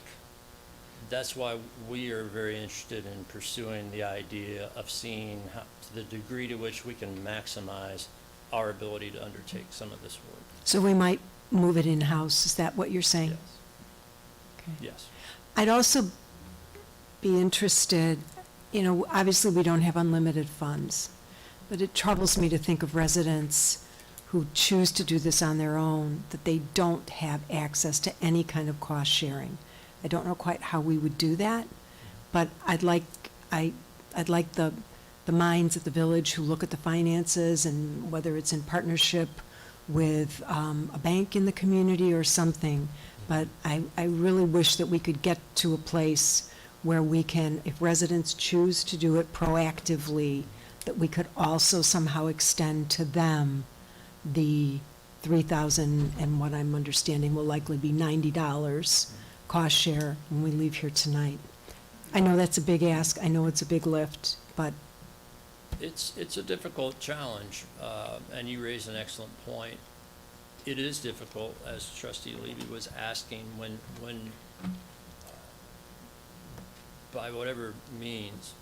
that's why we are very interested in pursuing the idea of seeing how, to the degree to which we can maximize our ability to undertake some of this work. So we might move it in-house, is that what you're saying? Yes. Okay. Yes. I'd also be interested, obviously we don't have unlimited funds, but it troubles me to think of residents who choose to do this on their own, that they don't have access to any kind of cost sharing. I don't know quite how we would do that, but I'd like the minds at the village who look at the finances and whether it's in partnership with a bank in the community or something. But I really wish that we could get to a place where we can, if residents choose to do it proactively, that we could also somehow extend to them the $3,000 and what I'm understanding will likely be $90 cost share when we leave here tonight. I know that's a big ask, I know it's a big lift, but It's a difficult challenge, and you raise an excellent point. It is difficult, as Trustee Levy was asking, when by whatever means,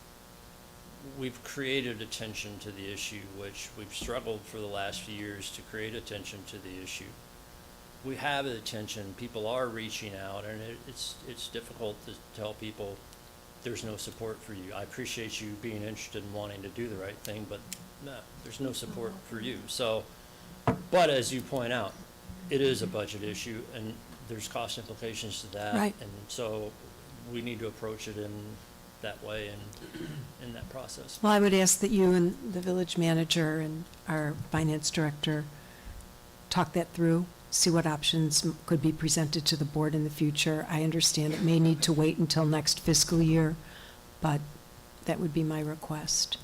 we've created attention to the issue, which we've struggled for the last few years to create attention to the issue. We have attention, people are reaching out, and it's difficult to tell people there's no support for you. I appreciate you being interested in wanting to do the right thing, but no, there's no support for you. So, but as you point out, it is a budget issue, and there's cost implications to that. Right. And so we need to approach it in that way and in that process. well, I would ask that you and the village manager and our finance director talk that through, see what options could be presented to the board in the future. I understand it may need to wait until next fiscal year, but that would be my request.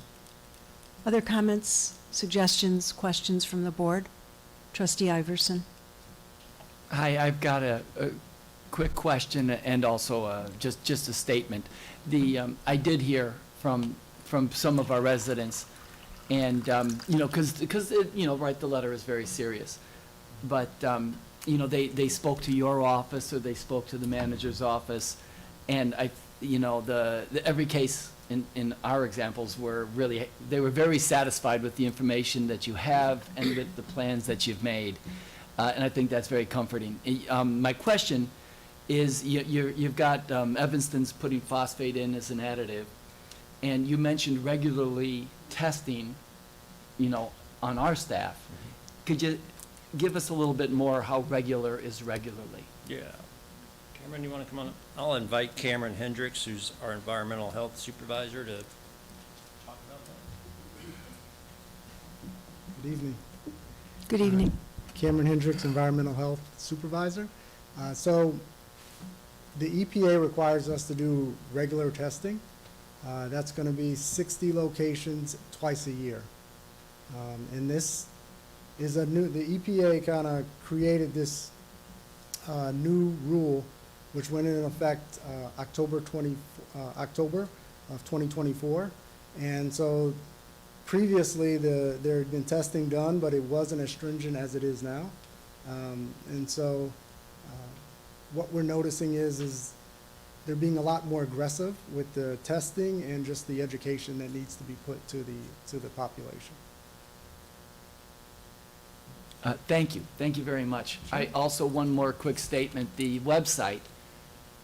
Other comments, suggestions, questions from the board? Trustee Iverson? Hi, I've got a quick question and also just a statement. I did hear from some of our residents, and because write the letter is very serious, but they spoke to your office or they spoke to the manager's office, And every case in our examples they were very satisfied with the information that you have and with the plans that you've made. And I think that's very comforting. My question is, you've got Evanston's putting phosphate in as an additive, and you mentioned regularly testing, on our staff. Could you give us a little bit more how regular is regularly? Yeah. Cameron, you want to come on up? I'll invite Cameron Hendricks, who's our environmental health supervisor, to talk about that. Good evening. Good evening. Cameron Hendricks, Environmental Health Supervisor. So the EPA requires us to do regular testing. That's going to be 60 locations twice a year. And this is the EPA kind of created this new rule, which went into effect October of 2024. And so previously, there had been testing done, but it wasn't as stringent as it is now. And so what we're noticing is they're being a lot more aggressive with the testing and just the education that needs to be put to the population. Thank you. Thank you very much. Also, one more quick statement. The website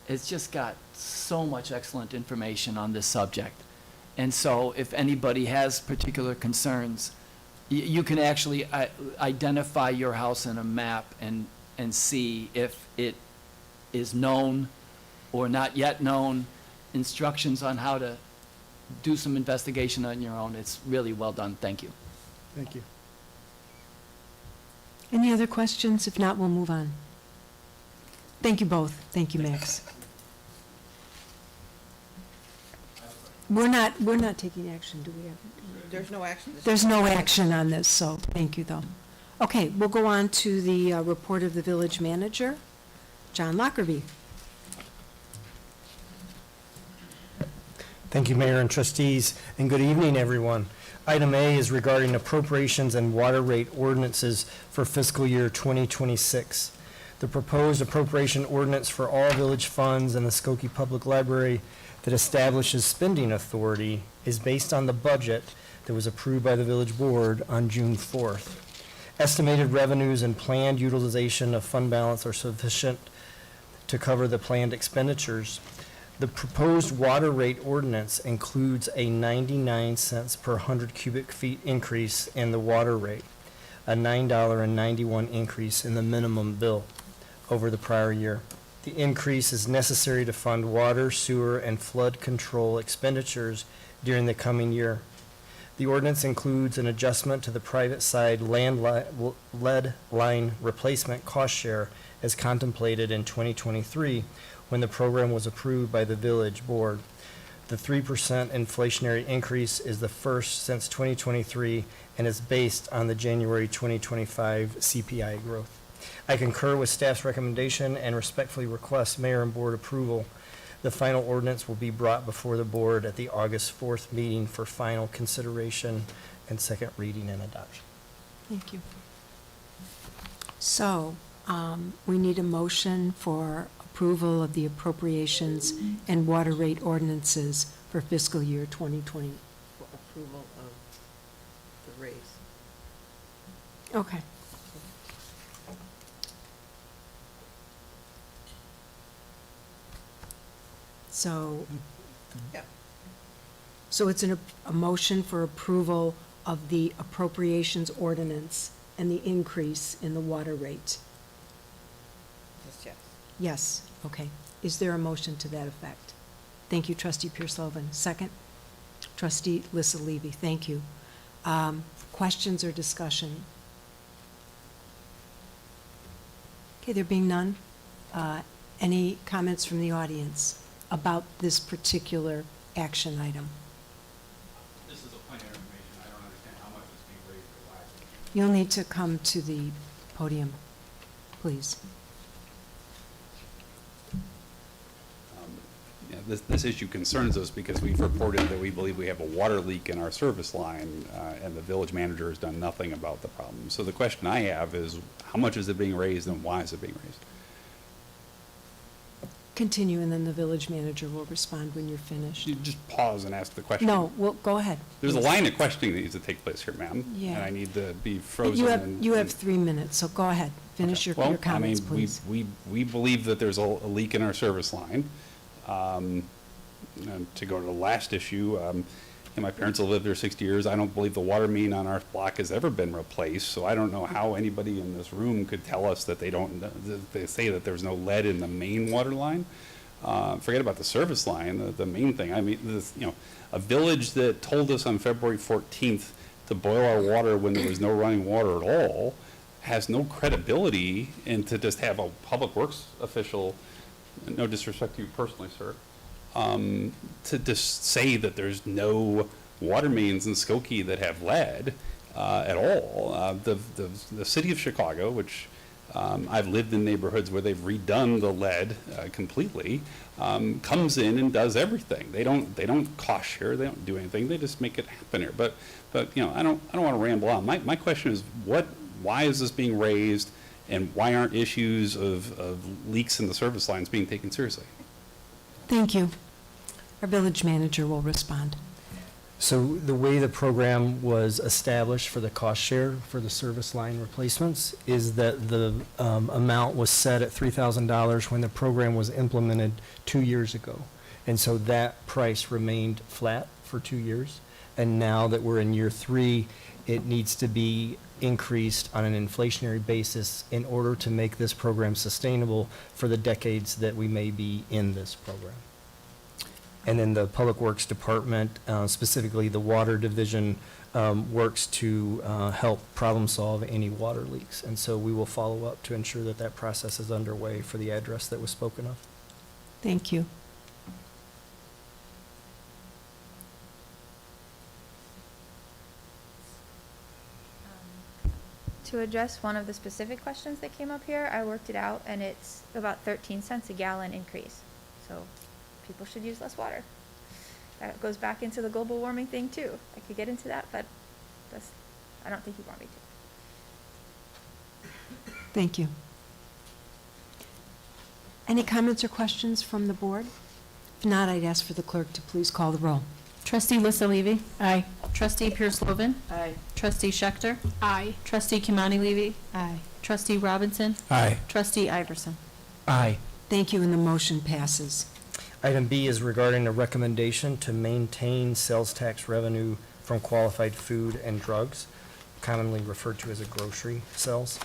has just got so much excellent information on this subject. And so if anybody has particular concerns, you can actually identify your house in a map and see if it is known or not yet known, instructions on how to do some investigation on your own. It's really well done. Thank you. Thank you. Any other questions? If not, we'll move on. Thank you both. Thank you, Max. We're not taking action, do we have? There's no action. There's no action on this, so thank you, though. Okay, we'll go on to the report of the village manager, John Lockerbie. Thank you, Mayor and trustees, and good evening, everyone. Item A is regarding appropriations and water rate ordinances for fiscal year 2026. The proposed appropriation ordinance for all village funds and the Skokie Public Library that establishes spending authority is based on the budget that was approved by the village board on June 4th. Estimated revenues and planned utilization of fund balance are sufficient to cover the planned expenditures. The proposed water rate ordinance includes a 99 cents per 100 cubic feet increase in the water rate, a $9.91 increase in the minimum bill over the prior year. The increase is necessary to fund water, sewer, and flood control expenditures during the coming year. The ordinance includes an adjustment to the private side lead line replacement cost share as contemplated in 2023 when the program was approved by the village board. The 3% inflationary increase is the first since 2023 and is based on the January 2025 CPI growth. I concur with staff's recommendation and respectfully request mayor and board approval. The final ordinance will be brought before the board at the August 4th meeting for final consideration and second reading and adoption. Thank you. So, we need a motion for approval of the appropriations and water rate ordinances for fiscal year 2020. Approval of the raise. Okay. So, Yep. so it's a motion for approval of the appropriations ordinance and the increase in the water rate. Yes. Yes, okay. Is there a motion to that effect? Thank you, trustee Pierce-Sullivan. Second? Trustee Lissa Levy, thank you. Questions or discussion? Okay, there being none, any comments from the audience about this particular action item? This is a point of information. I don't understand how much is being raised or why it's being raised. You'll need to come to the podium, please. Yeah, this issue concerns us because we've reported that we believe we have a water leak in our service line, and the village manager has done nothing about the problem. So the question I have is, how much is it being raised and why is it being raised? Continue, and then the village manager will respond when you're finished. You just pause and ask the question. No, well, go ahead. There's a please. line of questioning that needs to take place here, ma'am. Yeah. And I need to be But frozen. you have 3 minutes, so go ahead. Finish your Well, comments, I mean, please. we believe that there's a leak in our service line. And to go to the last issue, my parents have lived there 60 years. I don't believe the water main on our block has ever been replaced, so I don't know how anybody in this room could tell us that they say that there's no lead in the main water line. Forget about the service line, the main thing. I mean, a village that told us on February 14th to boil our water when there was no running water at all has no credibility, and to just have a public works official, no disrespect to you personally, sir, to just say that there's no water mains in Skokie that have lead at all. The city of Chicago, which I've lived in neighborhoods where they've redone the lead completely, comes in and does everything. They don't cost share. They don't do anything. They just make it happen here. But I don't want to ramble on. My question is, why is this being raised, and why aren't issues of leaks in the service lines being taken seriously? Thank you. Our village manager will respond. So the way the program was established for the cost share for the service line replacements is that the amount was set at $3,000 when the program was implemented 2 years ago. And so that price remained flat for 2 years. And now that we're in year 3, it needs to be increased on an inflationary basis in order to make this program sustainable for the decades that we may be in this program. And then the Public Works Department, specifically the Water Division, works to help problem solve any water leaks. And so we will follow up to ensure that that process is underway for the address that was spoken of. Thank you. To address one of the specific questions that came up here, I worked it out, and it's about 13 cents a gallon increase. So people should use less water. That goes back into the global warming thing too. I could get into that, but I don't think you want me to. Thank you. Any comments or questions from the board? If not, I'd ask for the clerk to please call the roll. Trustee Lissa Levy. Aye. Trustee Pierce Lovan. Aye. Trustee Schechter. Aye. Trustee Kimani Levy. Aye. Trustee Robinson. Aye. Trustee Iverson. Aye. Thank you, and the motion passes. Item B is regarding a recommendation to maintain sales tax revenue from qualified food and drugs, commonly referred to as a grocery sales.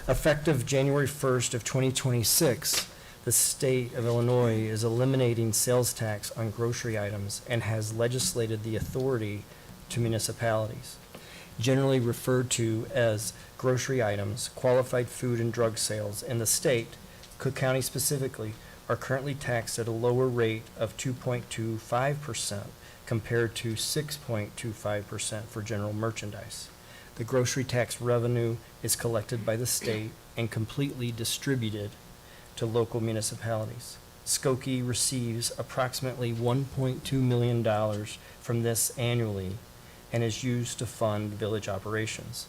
Effective January 1st of 2026, the state of Illinois is eliminating sales tax on grocery items and has legislated the authority to municipalities. Generally referred to as grocery items, qualified food and drug sales in the state, Cook County specifically, are currently taxed at a lower rate of 2.25% compared to 6.25% for general merchandise. The grocery tax revenue is collected by the state and completely distributed to local municipalities. Skokie receives approximately $1.2 million from this annually and is used to fund village operations.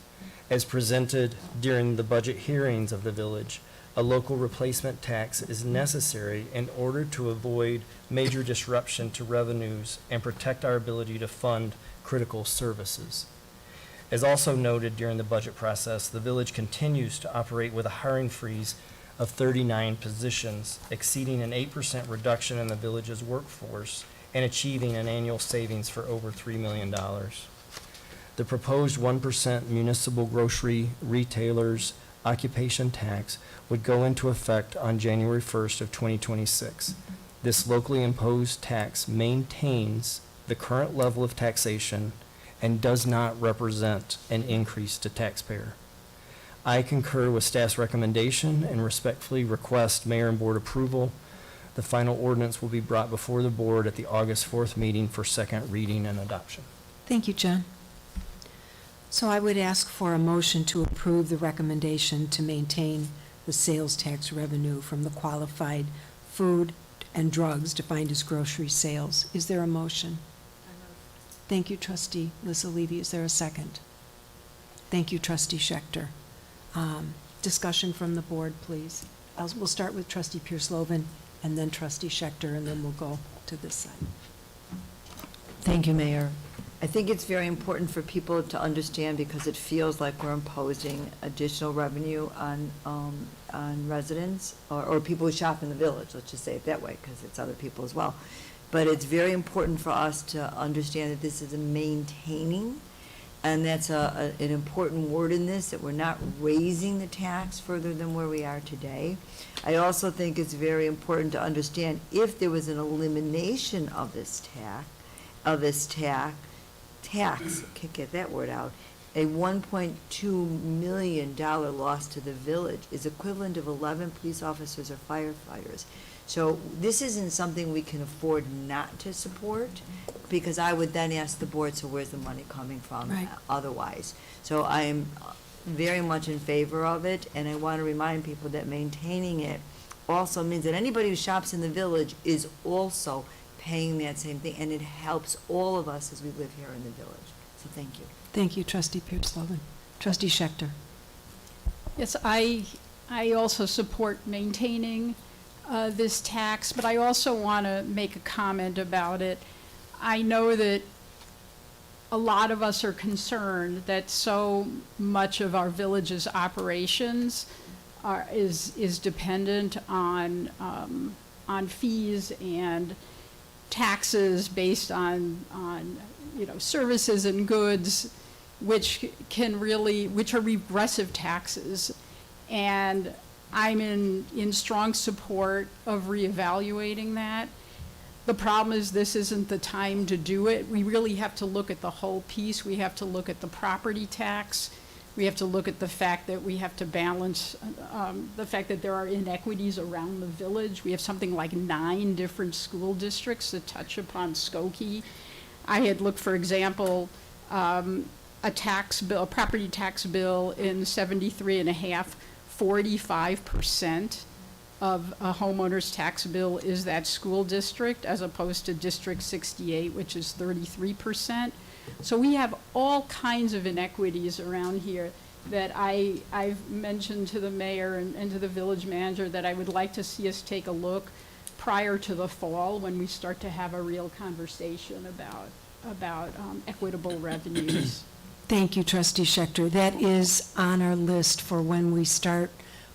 As presented during the budget hearings of the village, a local replacement tax is necessary in order to avoid major disruption to revenues and protect our ability to fund critical services. As also noted during the budget process, the village continues to operate with a hiring freeze of 39 positions, exceeding an 8% reduction in the village's workforce and achieving an annual savings for over $3 million. The proposed 1% municipal grocery retailers occupation tax would go into effect on January 1st of 2026. This locally imposed tax maintains the current level of taxation and does not represent an increase to taxpayer. I concur with staff's recommendation and respectfully request mayor and board approval. The final ordinance will be brought before the board at the August 4th meeting for second reading and adoption. Thank you, John. So I would ask for a motion to approve the recommendation to maintain the sales tax revenue from the qualified food and drugs defined as grocery sales. Is there a motion? Thank you, Trustee Lissa Levy. Is there a second? Thank you, Trustee Schechter. Discussion from the board, please. We'll start with Trustee Pierce Lovan and then trustee Schechter, and then we'll go to this side. Thank you, Mayor. I think it's very important for people to understand because it feels like we're imposing additional revenue on residents or people who shop in the village, let's just say it that way, because it's other people as well. But it's very important for us to understand that this is a maintaining, and that's an important word in this, that we're not raising the tax further than where we are today. I also think it's very important to understand if there was an elimination of this tax, can't get that word out, a $1.2 million loss to the village is equivalent of 11 police officers or firefighters. So this isn't something we can afford not to support, because I would then ask the board, so where's the money coming from Right. otherwise? So I am very much in favor of it, and I want to remind people that maintaining it also means that anybody who shops in the village is also paying that same thing, and it helps all of us as we live here in the village. So thank you. Thank you, trustee Pierce-Logan. Trustee Schechter. Yes, I also support maintaining this tax, but I also want to make a comment about it. I know that a lot of us are concerned that so much of our village's operations is dependent on fees and taxes based on services and goods, which are regressive taxes. And I'm in strong support of reevaluating that. The problem is this isn't the time to do it. We really have to look at the whole piece. We have to look at the property tax. We have to look at the fact that we have to balance the fact that there are inequities around the village. We have something like 9 different school districts that touch upon Skokie. I had looked, for example, a property tax bill in 73 and a half, 45% of a homeowner's tax bill is that school district, as opposed to District 68, which is 33%. So we have all kinds of inequities around here that I've mentioned to the mayor and to the village manager that I would like to see us take a look prior to the fall when we start to have a real conversation about equitable revenues. Thank you, trustee Schechter. That is on our list for when we start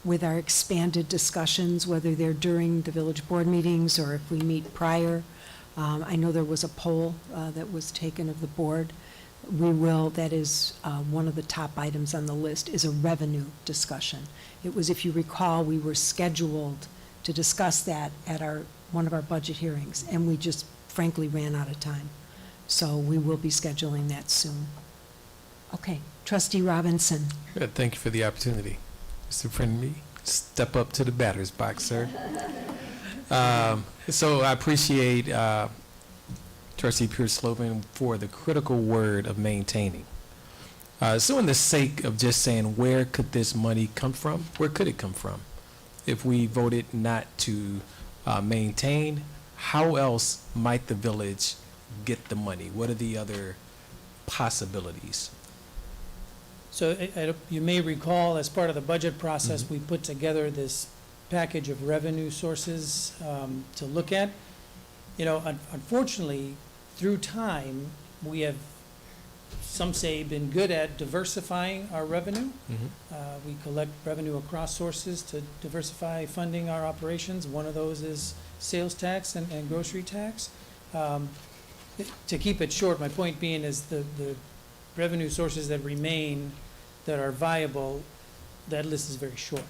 with our expanded discussions, whether they're during the village board meetings or if we meet prior. I know there was a poll that was taken of the board. That is one of the top items on the list, is a revenue discussion. It was, if you recall, we were scheduled to discuss that at one of our budget hearings, and we just frankly ran out of time. So we will be scheduling that soon. Okay, trustee Robinson. Good, thank you for the opportunity. Mr. Friendly, step up to the batter's box, sir. So I appreciate Trustee Pierce-Logan for the critical word of maintaining. So in the sake of just saying, where could this money come from? Where could it come from? If we voted not to maintain, how else might the village get the money? What are the other possibilities? So you may recall, as part of the budget process, we put together this package of revenue sources to look at. Unfortunately, through time, we have, some say, been good at diversifying our revenue. We collect revenue across sources to diversify funding our operations. One of those is sales tax and grocery tax. To keep it short, my point being is the revenue sources that remain that are viable, that list is very short.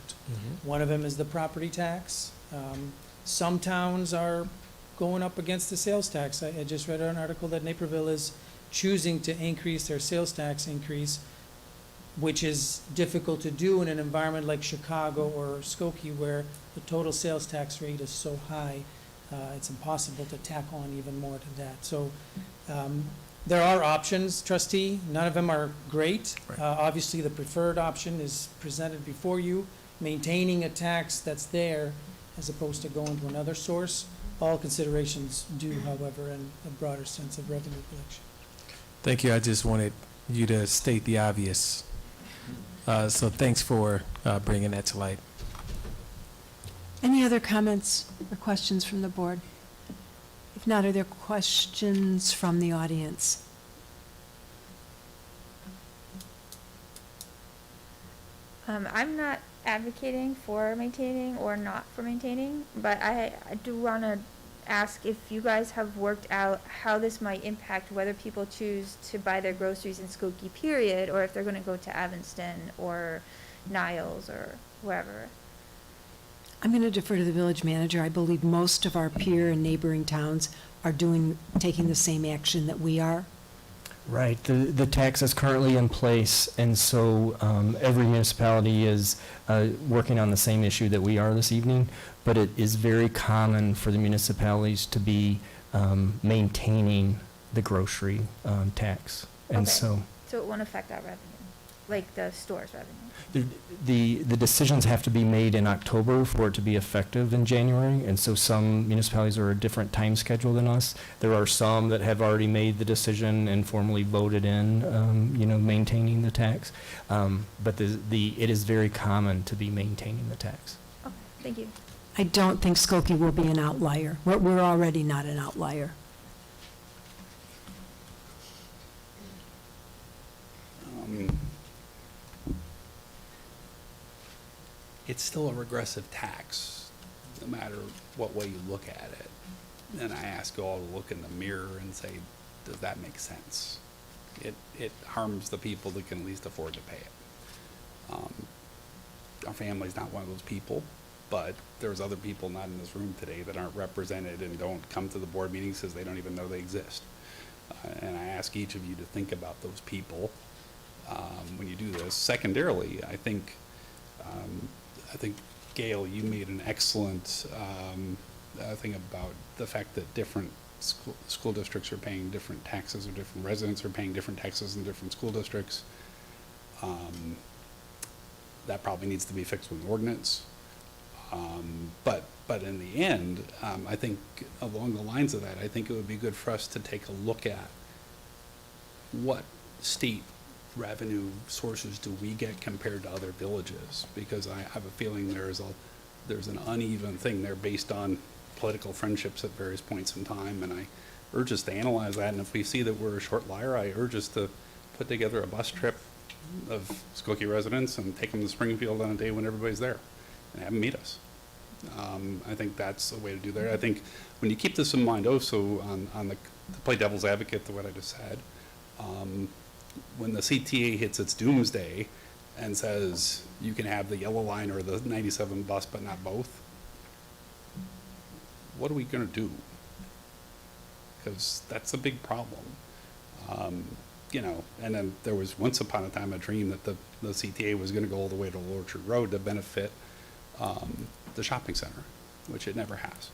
One of them is the property tax. Some towns are going up against the sales tax. I just read an article that Naperville is choosing to increase their sales tax increase, which is difficult to do in an environment like Chicago or Skokie, where the total sales tax rate is so high, it's impossible to tack on even more to that. So there are options, trustee. None of them are great. Right. Obviously, the preferred option is presented before you, maintaining a tax that's there as opposed to going to another source. All considerations do, however, in a broader sense of revenue collection. Thank you. I just wanted you to state the obvious. So thanks for bringing that to light. Any other comments or questions from the board? If not, are there questions from the audience? I'm not advocating for maintaining or not for maintaining, but I do want to ask if you guys have worked out how this might impact whether people choose to buy their groceries in Skokie, period, or if they're going to go to Evanston or Niles or wherever. I'm going to defer to the village manager. I believe most of our peer and neighboring towns are taking the same action that we are. Right, the tax is currently in place, and so every municipality is working on the same issue that we are this evening, but it is very common for the municipalities to be maintaining the grocery tax. And Okay. so So it won't affect our revenue, like the store's revenue. the decisions have to be made in October for it to be effective in January, and so some municipalities are a different time schedule than us. There are some that have already made the decision and formally voted in, maintaining the tax. But it is very common to be maintaining the tax. Okay, thank you. I don't think Skokie will be an outlier. We're already not an outlier. It's still a regressive tax, no matter what way you look at it. And I ask you all to look in the mirror and say, does that make sense? It harms the people that can least afford to pay it. Our family's not one of those people, but there's other people not in this room today that aren't represented and don't come to the board meetings because they don't even know they exist. And I ask each of you to think about those people when you do this. Secondarily, I think Gail, you made an excellent thing about the fact that different school districts are paying different taxes, or different residents are paying different taxes in different school districts. That probably needs to be fixed with an ordinance. But in the end, I think along the lines of that, I think it would be good for us to take a look at what state revenue sources do we get compared to other villages? Because I have a feeling there's an uneven thing there based on political friendships at various points in time, and I urge us to analyze that, and if we see that we're a short liar, I urge us to put together a bus trip of Skokie residents and take them to Springfield on a day when everybody's there and have them meet us. I think that's a way to do that. I think when you keep this in mind also to play devil's advocate to what I just said, when the CTA hits its doomsday and says you can have the yellow line or the 97 bus but not both, what are we going to do? Because that's a big problem. And then there was once upon a time a dream that the CTA was going to go all the way to Orchard Road to benefit the shopping center, which it never has.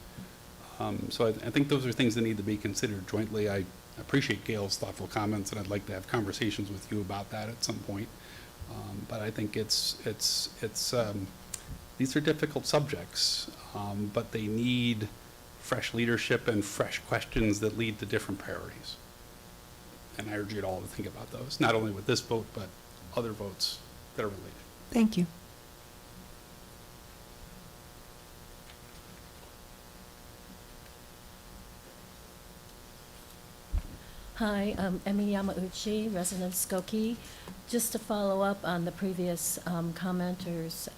So I think those are things that need to be considered jointly. I appreciate Gail's thoughtful comments, and I'd like to have conversations with you about that at some point. But I think these are difficult subjects, but they need fresh leadership and fresh questions that lead to different priorities. And I urge you all to think about those, not only with this vote, but other votes that are related. Thank you. Hi, I'm Emi Yamauchi, resident of Skokie. Just to follow up on the previous commenters'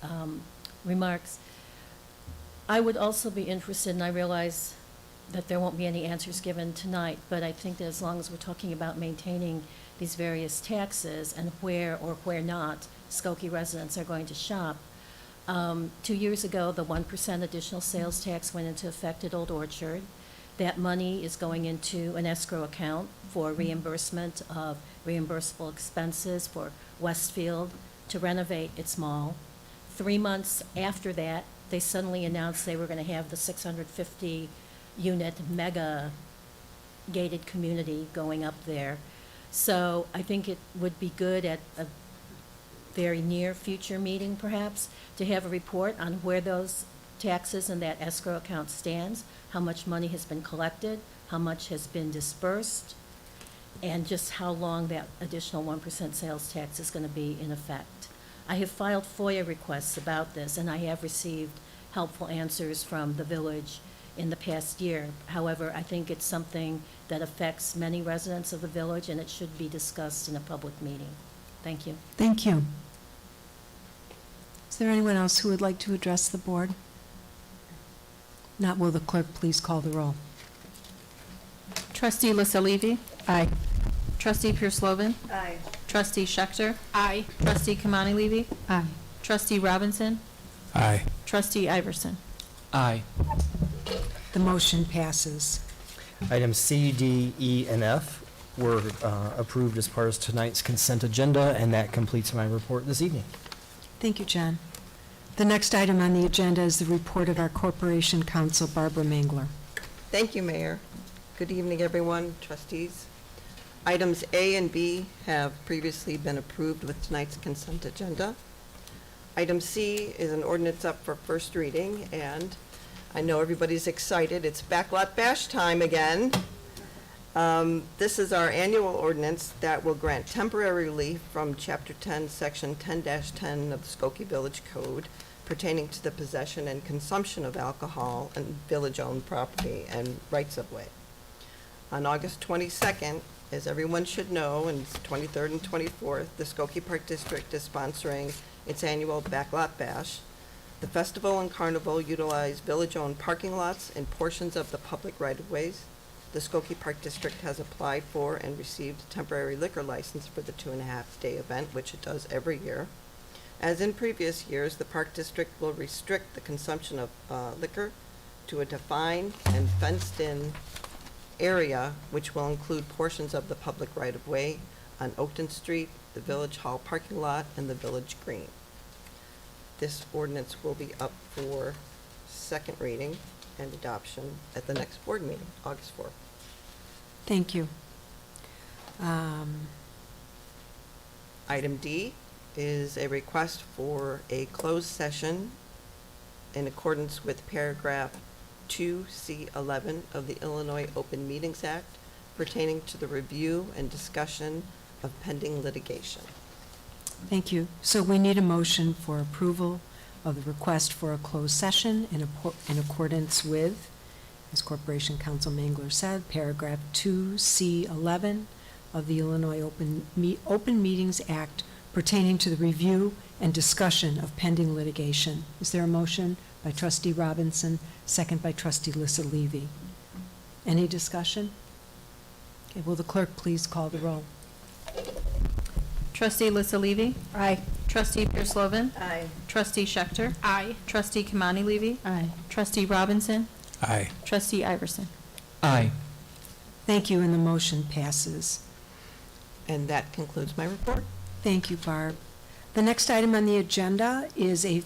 remarks, I would also be interested, and I realize that there won't be any answers given tonight, but I think that as long as we're talking about maintaining these various taxes and where or where not Skokie residents are going to shop, 2 years ago, the 1% additional sales tax went into effect at Old Orchard. That money is going into an escrow account for reimbursement of reimbursable expenses for Westfield to renovate its mall. 3 months after that, they suddenly announced they were going to have the 650-unit mega gated community going up there. So I think it would be good at a very near future meeting, perhaps, to have a report on where those taxes and that escrow account stands, how much money has been collected, how much has been dispersed, and just how long that additional 1% sales tax is going to be in effect. I have filed FOIA requests about this, and I have received helpful answers from the village in the past year. However, I think it's something that affects many residents of the village, and it should be discussed in a public meeting. Thank you. Thank you. Is there anyone else who would like to address the board? Not, will the clerk please call the roll? Trustee Lisalivi. Aye. Trustee Purslovan. Aye. Trustee Schechter. Aye. Trustee Kamani Levy. Aye. Trustee Robinson. Aye. Trustee Iverson. Aye. The motion passes. Items C, D, E, and F were approved as part of tonight's consent agenda, and that completes my report this evening. Thank you, John. The next item on the agenda is the report of our Corporation Counsel, Barbara Mangler. Thank you, Mayor. Good evening, everyone, trustees. Items A and B have previously been approved with tonight's consent agenda. Item C is an ordinance up for first reading, and I know everybody's excited. It's Backlot Bash time again. This is our annual ordinance that will grant temporary relief from Chapter 10, Section 10-10 of the Skokie Village Code pertaining to the possession and consumption of alcohol and village-owned property and rights-of-way. On August 22nd, as everyone should know, and 23rd and 24th, the Skokie Park District is sponsoring its annual Backlot Bash. The festival and carnival utilize village-owned parking lots and portions of the public right-of-ways. The Skokie Park District has applied for and received a temporary liquor license for the 2.5-day event, which it does every year. As in previous years, the Park District will restrict the consumption of liquor to a defined and fenced-in area, which will include portions of the public right-of-way on Oakton Street, the Village Hall parking lot, and the Village Green. This ordinance will be up for second reading and adoption at the next board meeting, August 4th. Thank you. Item D is a request for a closed session in accordance with paragraph 2C11 of the Illinois Open Meetings Act pertaining to the review and discussion of pending litigation. Thank you. So we need a motion for approval of the request for a closed session in accordance with, as Corporation Counsel Mangler said, paragraph 2C11 of the Illinois Open Meetings Act pertaining to the review and discussion of pending litigation. Is there a motion by Trustee Robinson, second by Trustee Lisalivi? Any discussion? Okay, will the clerk please call the roll? Trustee Lisalivi. Aye. Trustee Purslovan. Aye. Trustee Schechter. Aye. Trustee Kamani Levy. Aye. Trustee Robinson. Aye. Trustee Iverson. Aye. Thank you, and the motion passes. And that concludes my report. Thank you, Barb. The next item on the agenda is the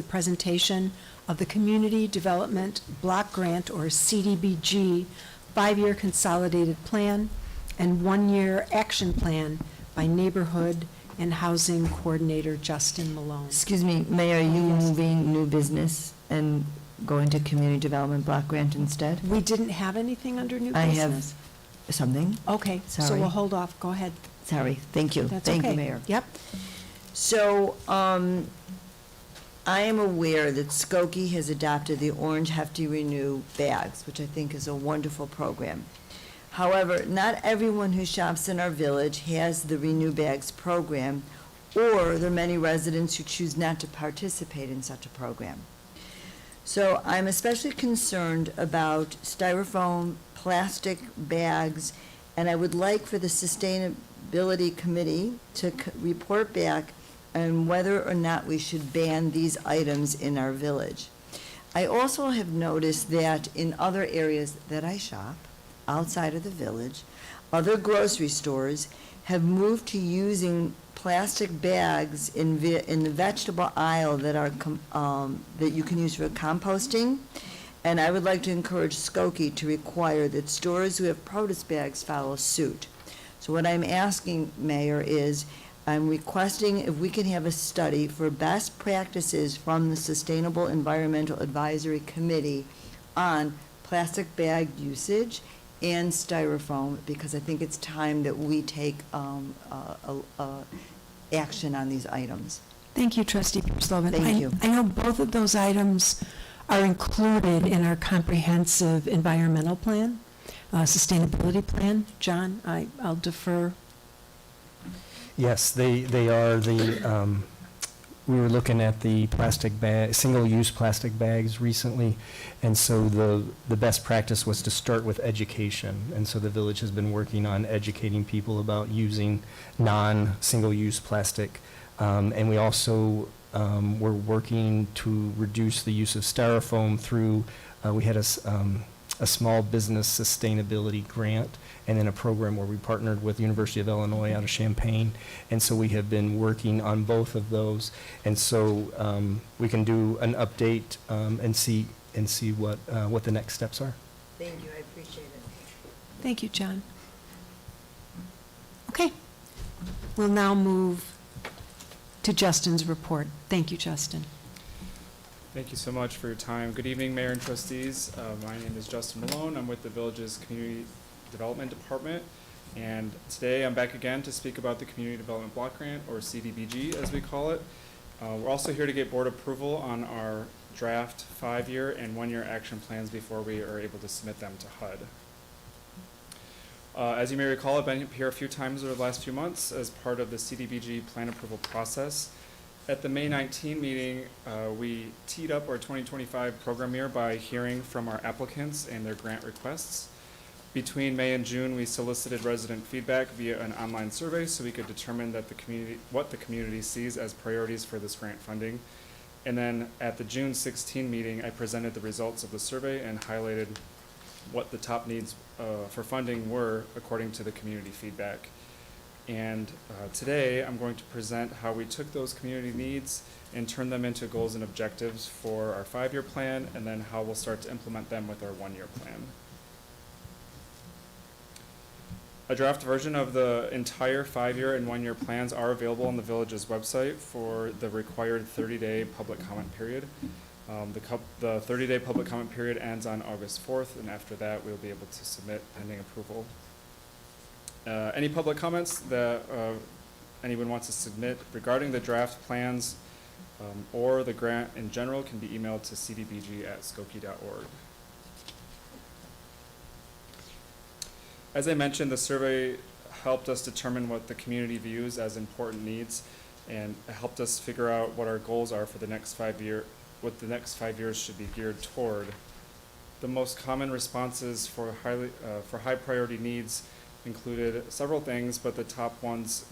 presentation of the Community Development Block Grant, or CDBG, 5-year consolidated plan and 1-year action plan by Neighborhood and Housing Coordinator Justin Malone. Excuse me, Mayor, are you moving new business and going to community development block grant instead? We didn't have anything under new I business? have something. Okay, so Sorry. we'll hold off. Go ahead. Sorry, thank you. That's Thank you, okay. Mayor. Yep. So, I am aware that Skokie has adopted the Orange Hefty Renew bags, which I think is a wonderful program. However, not everyone who shops in our village has the Renew Bags program, or there are many residents who choose not to participate in such a program. So I'm especially concerned about styrofoam, plastic bags, and I would like for the Sustainability Committee to report back on whether or not we should ban these items in our village. I also have noticed that in other areas that I shop, outside of the village, other grocery stores have moved to using plastic bags in the vegetable aisle that are that you can use for composting. And I would like to encourage Skokie to require that stores who have produce bags follow suit. So what I'm asking, Mayor, is I'm requesting if we can have a study for best practices from the Sustainable Environmental Advisory Committee on plastic bag usage and styrofoam, because I think it's time that we take action on these items. Thank you, Trustee Sullivan. Thank you. I know both of those items are included in our comprehensive environmental plan, sustainability plan. John, I'll defer. Yes, they are we were looking at the plastic bag, single-use plastic bags recently, and so the best practice was to start with education. And so the village has been working on educating people about using non-single-use plastic. And we also were working to reduce the use of styrofoam through, we had a small business sustainability grant, and then a program where we partnered with the University of Illinois out of Champaign. And so we have been working on both of those. And so we can do an update and see what the next steps are. Thank you, I appreciate it. Thank you, John. Okay. We'll now move to Justin's report. Thank you, Justin. Thank you so much for your time. Good evening, Mayor and trustees. My name is Justin Malone. I'm with the village's Community Development Department. And today I'm back again to speak about the Community Development Block Grant, or CDBG as we call it. We're also here to get board approval on our draft 5-year and 1-year action plans before we are able to submit them to HUD. As you may recall, I've been here a few times over the last few months as part of the CDBG plan approval process. At the May 19 meeting, we teed up our 2025 program year by hearing from our applicants and their grant requests. Between May and June, we solicited resident feedback via an online survey so we could determine that what the community sees as priorities for this grant funding. And then at the June 16 meeting, I presented the results of the survey and highlighted what the top needs for funding were according to the community feedback. And today, I'm going to present how we took those community needs and turned them into goals and objectives for our 5-year plan, and then how we'll start to implement them with our 1-year plan. A draft version of the entire 5-year and 1-year plans are available on the village's website for the required 30-day public comment period. The 30-day public comment period ends on August 4th, and after that, we'll be able to submit pending approval. Any public comments that anyone wants to submit regarding the draft plans or the grant in general can be emailed to cdbg@skokie.org. As I mentioned, the survey helped us determine what the community views as important needs, and it helped us figure out what our goals are for the next 5 years, what the next 5 years should be geared toward. The most common responses for high priority needs included several things, but the top ones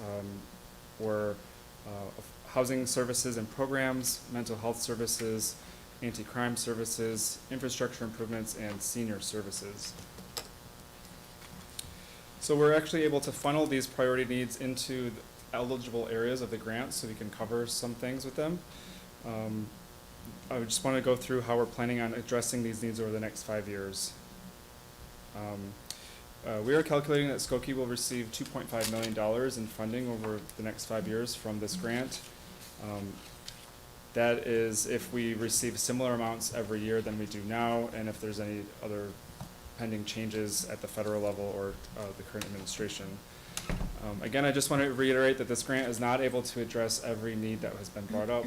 were housing services and programs, mental health services, anti-crime services, infrastructure improvements, and senior services. So we're actually able to funnel these priority needs into the eligible areas of the grant so we can cover some things with them. I just want to go through how we're planning on addressing these needs over the next 5 years. We are calculating that Skokie will receive $2.5 million in funding over the next 5 years from this grant. That is if we receive similar amounts every year than we do now, and if there's any other pending changes at the federal level or the current administration. Again, I just want to reiterate that this grant is not able to address every need that has been brought up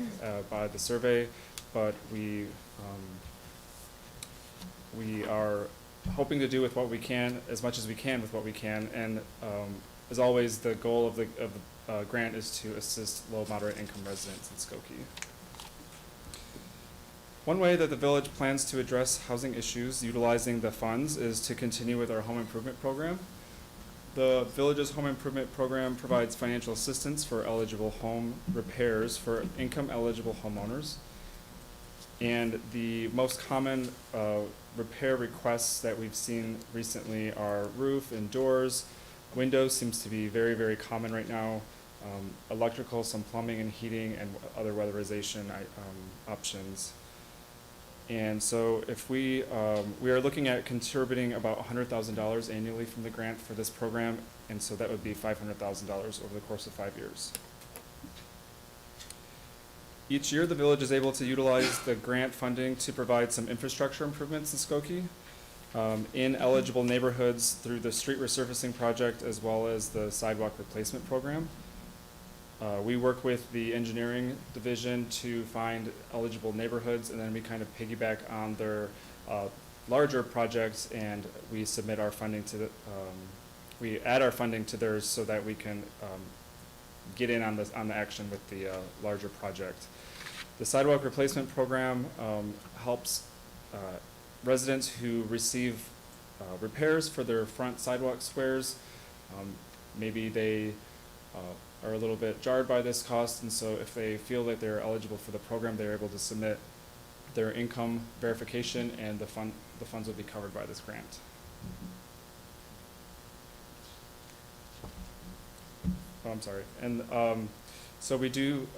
by the survey, but we are hoping to do with what we can, as much as we can with what we can, and as always, the goal of the grant is to assist low moderate income residents in Skokie. One way that the village plans to address housing issues utilizing the funds is to continue with our home improvement program. The village's home improvement program provides financial assistance for eligible home repairs for income eligible homeowners. And the most common repair requests that we've seen recently are roof and doors. Windows seems to be very, very common right now. Electrical, some plumbing and heating, and other weatherization options. And so if we are looking at contributing about $100,000 annually from the grant for this program, and so that would be $500,000 over the course of 5 years. Each year, the village is able to utilize the grant funding to provide some infrastructure improvements in Skokie in eligible neighborhoods through the street resurfacing project as well as the sidewalk replacement program. We work with the engineering division to find eligible neighborhoods, and then we kind of piggyback on their larger projects, and we submit our funding to the, we add our funding to theirs so that we can get in on the action with the larger project. The sidewalk replacement program helps residents who receive repairs for their front sidewalk squares. Maybe they are a little bit jarred by this cost, and so if they feel that they're eligible for the program, they're able to submit their income verification, and the funds will be covered by this grant. Oh, I'm sorry. And so we do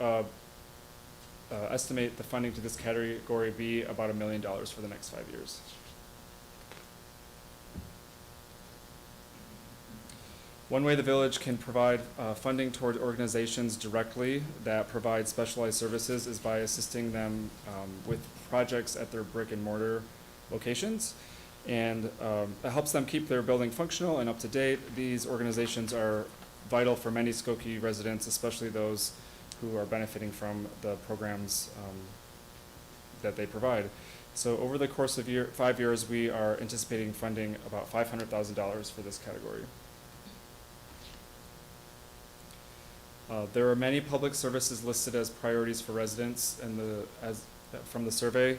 estimate the funding to this category be about $1 million for the next 5 years. One way the village can provide funding toward organizations directly that provide specialized services is by assisting them with projects at their brick and mortar locations. And it helps them keep their building functional and up to date. These organizations are vital for many Skokie residents, especially those who are benefiting from the programs that they provide. So over the course of 5 years, we are anticipating funding about $500,000 for this category. There are many public services listed as priorities for residents from the survey,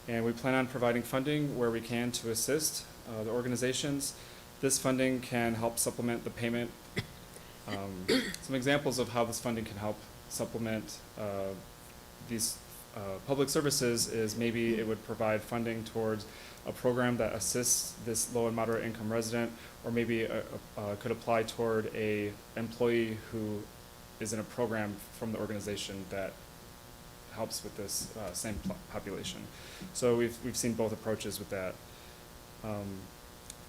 and we plan on providing funding where we can to assist the organizations. This funding can help supplement the payment. Some examples of how this funding can help supplement these public services is maybe it would provide funding towards a program that assists this low and moderate income resident, or maybe could apply toward a employee who is in a program from the organization that helps with this same population. So we've seen both approaches with that.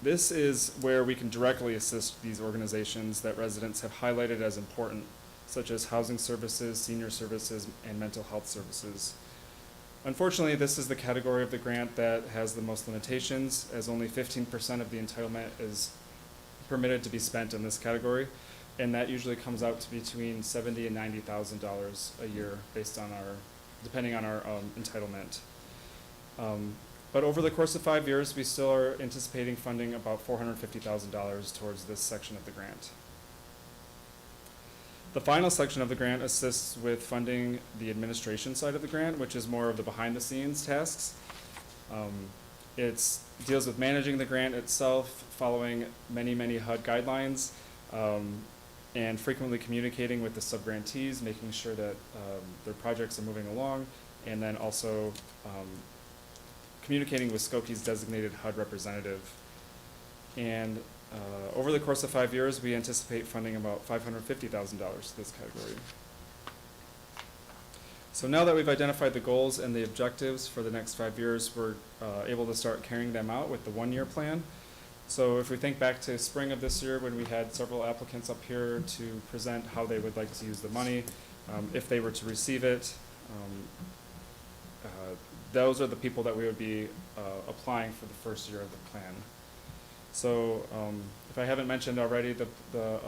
This is where we can directly assist these organizations that residents have highlighted as important, such as housing services, senior services, and mental health services. Unfortunately, this is the category of the grant that has the most limitations, as only 15% of the entitlement is permitted to be spent in this category, and that usually comes out to between $70,000 and $90,000 a year, based on depending on our entitlement. But over the course of 5 years, we still are anticipating funding about $450,000 towards this section of the grant. The final section of the grant assists with funding the administration side of the grant, which is more of the behind-the-scenes tasks. It deals with managing the grant itself, following many HUD guidelines, and frequently communicating with the subgrantees, making sure that their projects are moving along, and then also communicating with Skokie's designated HUD representative. And over the course of 5 years, we anticipate funding about $550,000 to this category. So now that we've identified the goals and the objectives for the next 5 years, we're able to start carrying them out with the one-year plan. So if we think back to spring of this year, when we had several applicants up here to present how they would like to use the money, if they were to receive it, those are the people that we would be applying for the first year of the plan. So if I haven't mentioned already, the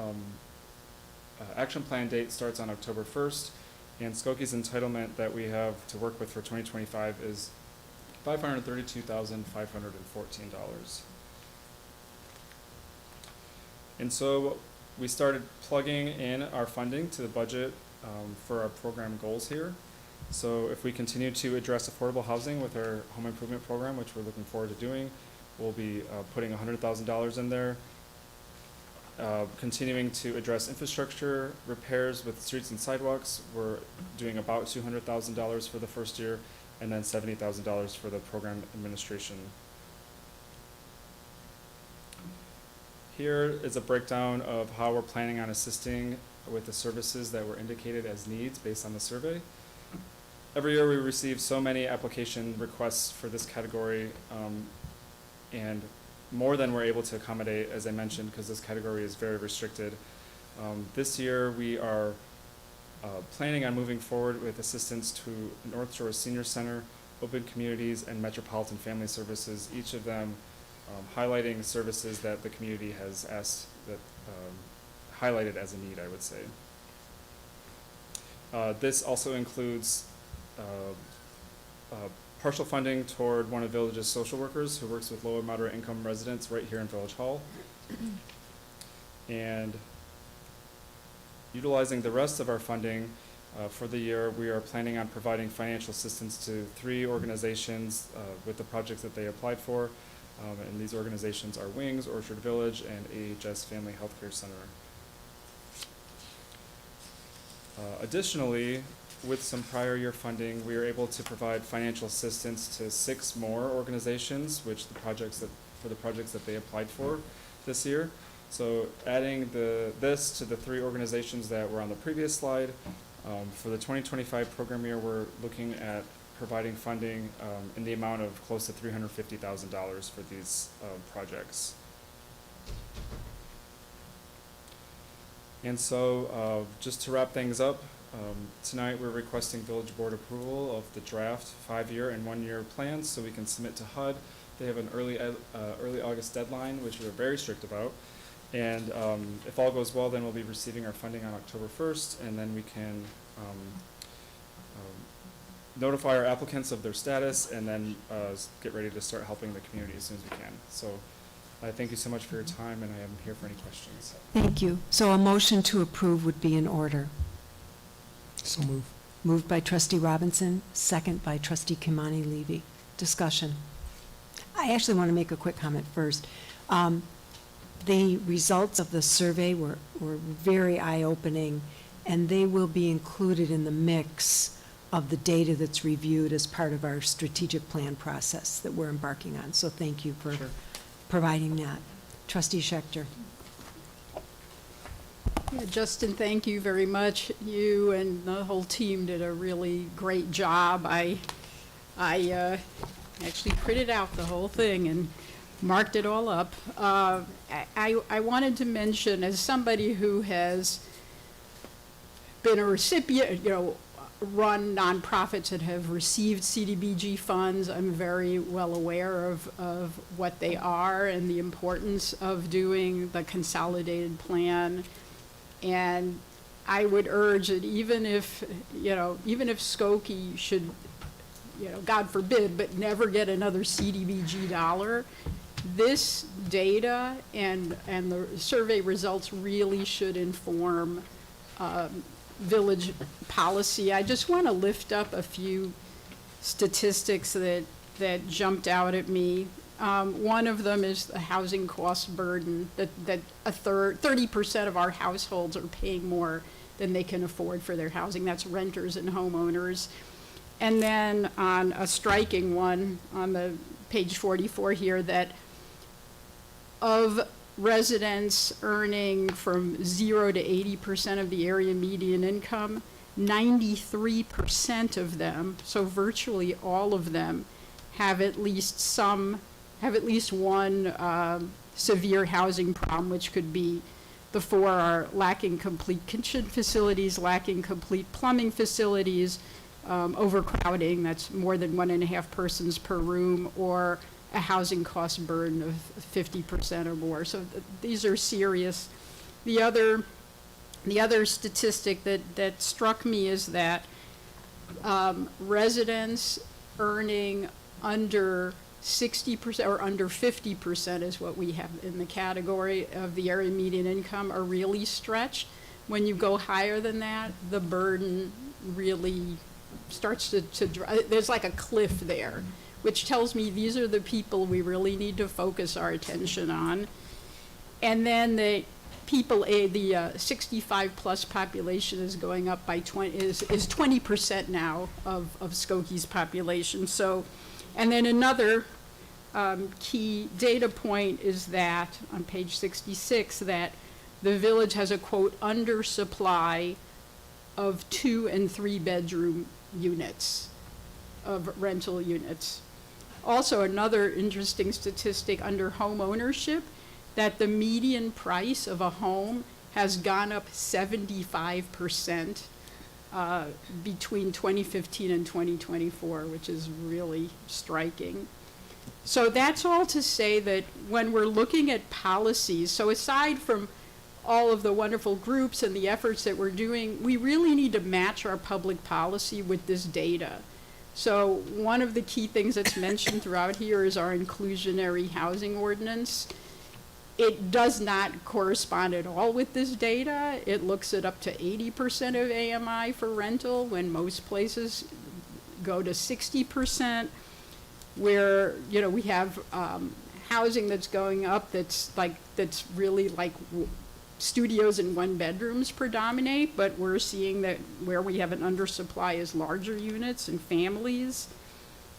action plan date starts on October 1st, and Skokie's entitlement that we have to work with for 2025 is $532,514. And so we started plugging in our funding to the budget for our program goals here. So if we continue to address affordable housing with our home improvement program, which we're looking forward to doing, we'll be putting $100,000 in there. Continuing to address infrastructure repairs with streets and sidewalks, we're doing about $200,000 for the first year, and then $70,000 for the program administration. Here is a breakdown of how we're planning on assisting with the services that were indicated as needs based on the survey. Every year we receive so many application requests for this category, and more than we're able to accommodate, as I mentioned, because this category is very restricted. This year we are planning on moving forward with assistance to North Shore Senior Center, Open Communities, and Metropolitan Family Services, each of them highlighting services that the community has asked, that highlighted as a need, I would say. This also includes partial funding toward one of the village's social workers who works with low and moderate income residents right here in Village Hall. And utilizing the rest of our funding for the year, we are planning on providing financial assistance to 3 organizations with the projects that they applied for. And these organizations are Wings, Orchard Village, and AHS Family Healthcare Center. Additionally, with some prior year funding, we were able to provide financial assistance to 6 more organizations, for the projects that they applied for this year. So adding this to the 3 organizations that were on the previous slide, for the 2025 program year, we're looking at providing funding in the amount of close to $350,000 for these projects. And so just to wrap things up, tonight we're requesting Village Board approval of the draft 5-year and 1-year plans so we can submit to HUD. They have an early August deadline, which we're very strict about. And if all goes well, then we'll be receiving our funding on October 1st, and then we can notify our applicants of their status and then get ready to start helping the community as soon as we can. So I thank you so much for your time, and I am here for any questions. Thank you. So a motion to approve would be in order. So move. Moved by trustee Robinson, second by trustee Kimani Levy. Discussion. I actually want to make a quick comment first. The results of the survey were very eye-opening, and they will be included in the mix of the data that's reviewed as part of our strategic plan process that we're embarking on. So thank you for providing that. Trustee Schechter. Yeah, Justin, thank you very much. You and the whole team did a really great job. I actually printed out the whole thing and marked it all up. I wanted to mention, as somebody who has been a recipient, run nonprofits that have received CDBG funds, I'm very well aware of what they are and the importance of doing the consolidated plan. And I would urge that even if Skokie should, God forbid, but never get another CDBG dollar, this data and the survey results really should inform village policy. I just want to lift up a few statistics that jumped out at me. One of them is the housing cost burden, that 30% of our households are paying more than they can afford for their housing. That's renters and homeowners. And then on a striking one, on the page 44 here, that of residents earning from 0 to 80% of the area median income, 93% of them, so virtually all of them, have at least one severe housing problem, which could be the 4 are lacking complete kitchen facilities, lacking complete plumbing facilities, overcrowding, that's more than 1.5 persons per room, or a housing cost burden of 50% or more. So these are serious. The other statistic that struck me is that residents earning under 60% or under 50% is what we have in the category of the area median income are really stretched. When you go higher than that, the burden really starts to there's like a cliff there, which tells me these are the people we really need to focus our attention on. And then the people, the 65 plus population is going up by 20% now of Skokie's population. So, and then another key data point is that on page 66 that the village has a quote undersupply of 2 and 3 bedroom units, of rental units. Also, another interesting statistic under home ownership, that the median price of a home has gone up 75% between 2015 and 2024, which is really striking. So that's all to say that when we're looking at policies, so aside from all of the wonderful groups and the efforts that we're doing, we really need to match our public policy with this data. So one of the key things that's mentioned throughout here is our inclusionary housing ordinance. It does not correspond at all with this data. It looks at up to 80% of AMI for rental when most places go to 60%, where, you know, we have housing that's going up that's really like studios and one bedrooms predominate, but we're seeing that where we have an undersupply is larger units and families.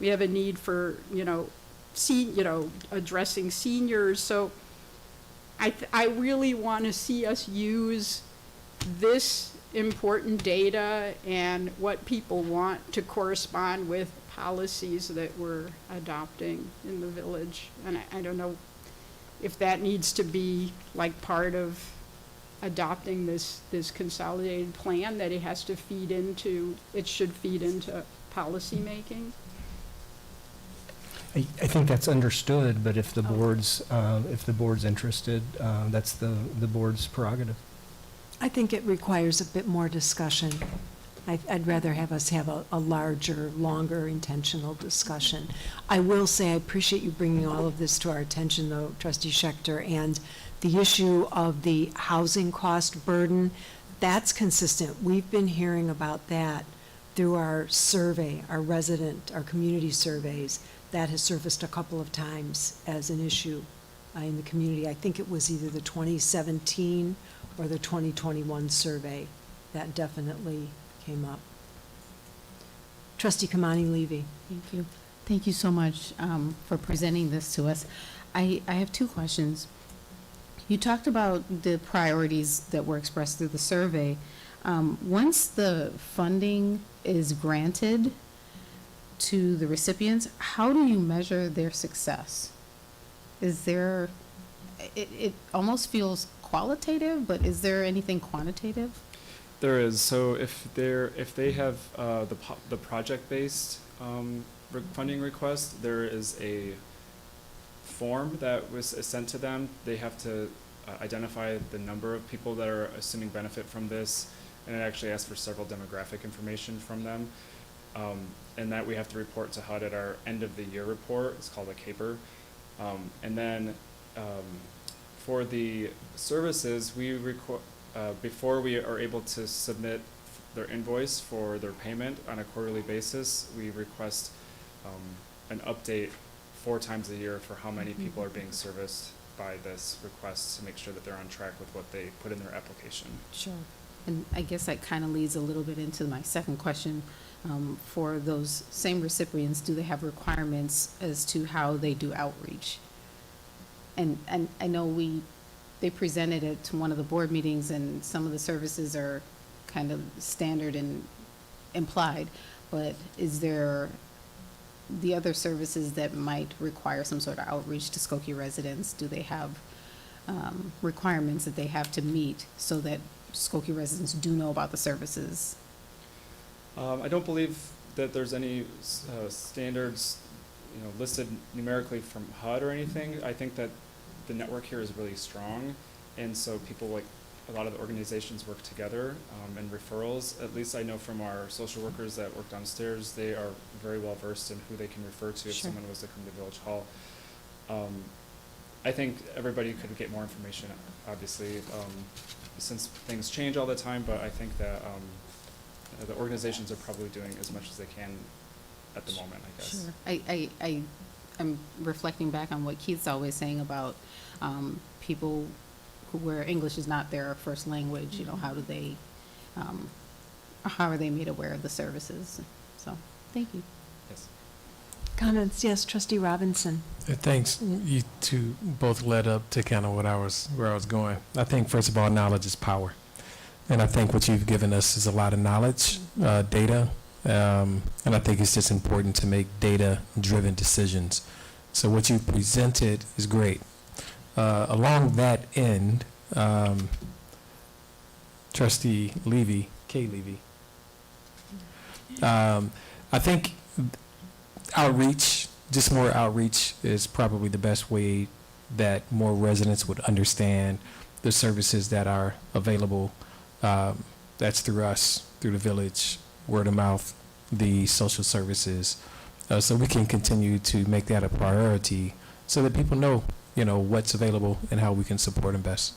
We have a need for, addressing seniors. So I really want to see us use this important data and what people want to correspond with policies that we're adopting in the village. And I don't know if that needs to be like part of adopting this consolidated plan, that it has to feed into, it should feed into policymaking. I think that's understood, but if the board's interested, that's the board's prerogative. I think it requires a bit more discussion. I'd rather have us have a larger, longer, intentional discussion. I will say I appreciate you bringing all of this to our attention, though, Trustee Schechter, and the issue of the housing cost burden, that's consistent. We've been hearing about that through our survey, our community surveys. That has surfaced a couple of times as an issue in the community. I think it was either the 2017 or the 2021 survey that definitely came up. Trustee Kamani Levy. Thank you. Thank you so much for presenting this to us. I have two questions. You talked about the priorities that were expressed through the survey. Once the funding is granted to the recipients, how do you measure their success? Is there, it almost feels qualitative, but is there anything quantitative? There is. So if they have the project-based funding request, there is a form that was sent to them. They have to identify the number of people that are assuming benefit from this, and it actually asks for several demographic information from them. And that we have to report to HUD at our end of the year report. It's called a CAPER. And then for the services, before we are able to submit their invoice for their payment on a quarterly basis, we request an update 4 times a year for how many people are being serviced by this request to make sure that they're on track with what they put in their application. Sure. And I guess that kind of leads a little bit into my second question. For those same recipients, do they have requirements as to how they do outreach? And I know they presented it to one of the board meetings, and some of the services are kind of standard and implied, but is there the other services that might require some sort of outreach to Skokie residents? Do they have requirements that they have to meet so that Skokie residents do know about the services? I don't believe that there's any standards, listed numerically from HUD or anything. I think that the network here is really strong, and so people, like a lot of the organizations, work together, and referrals. At least I know from our social workers that work downstairs, they are very well versed in who they can refer to if someone was to come to Village Hall. I think everybody could get more information, obviously, since things change all the time, but I think that the organizations are probably doing as much as they can at the moment, I guess. Sure. I'm reflecting back on what Keith's always saying about people where English is not their first language. How are they made aware of the services? So, thank you. Yes. Comments? Yes, Trustee Robinson. Thanks. You two both led up to kind of where I was going. I think, first of all, knowledge is power. And I think what you've given us is a lot of knowledge, data, and I think it's just important to make data-driven decisions. So what you presented is great. Along that end, Trustee Levy, Kay Levy, I think outreach, just more outreach, is probably the best way that more residents would understand the services that are available. That's through us, through the village, word of mouth, the social services. So we can continue to make that a priority so that people know, what's available and how we can support them best.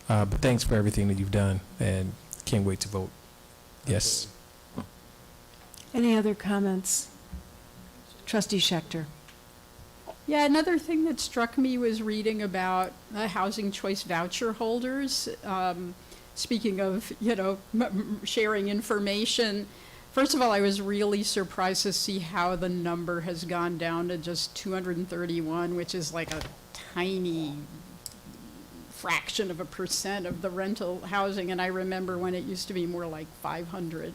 But thanks for everything that you've done, and can't wait to vote. Yes. Any other comments? Trustee Schechter. Yeah, another thing that struck me was reading about housing choice voucher holders. Speaking of, sharing information, first of all, I was really surprised to see how the number has gone down to just 231, which is like a tiny fraction of a percent of the rental housing. And I remember when it used to be more like 500.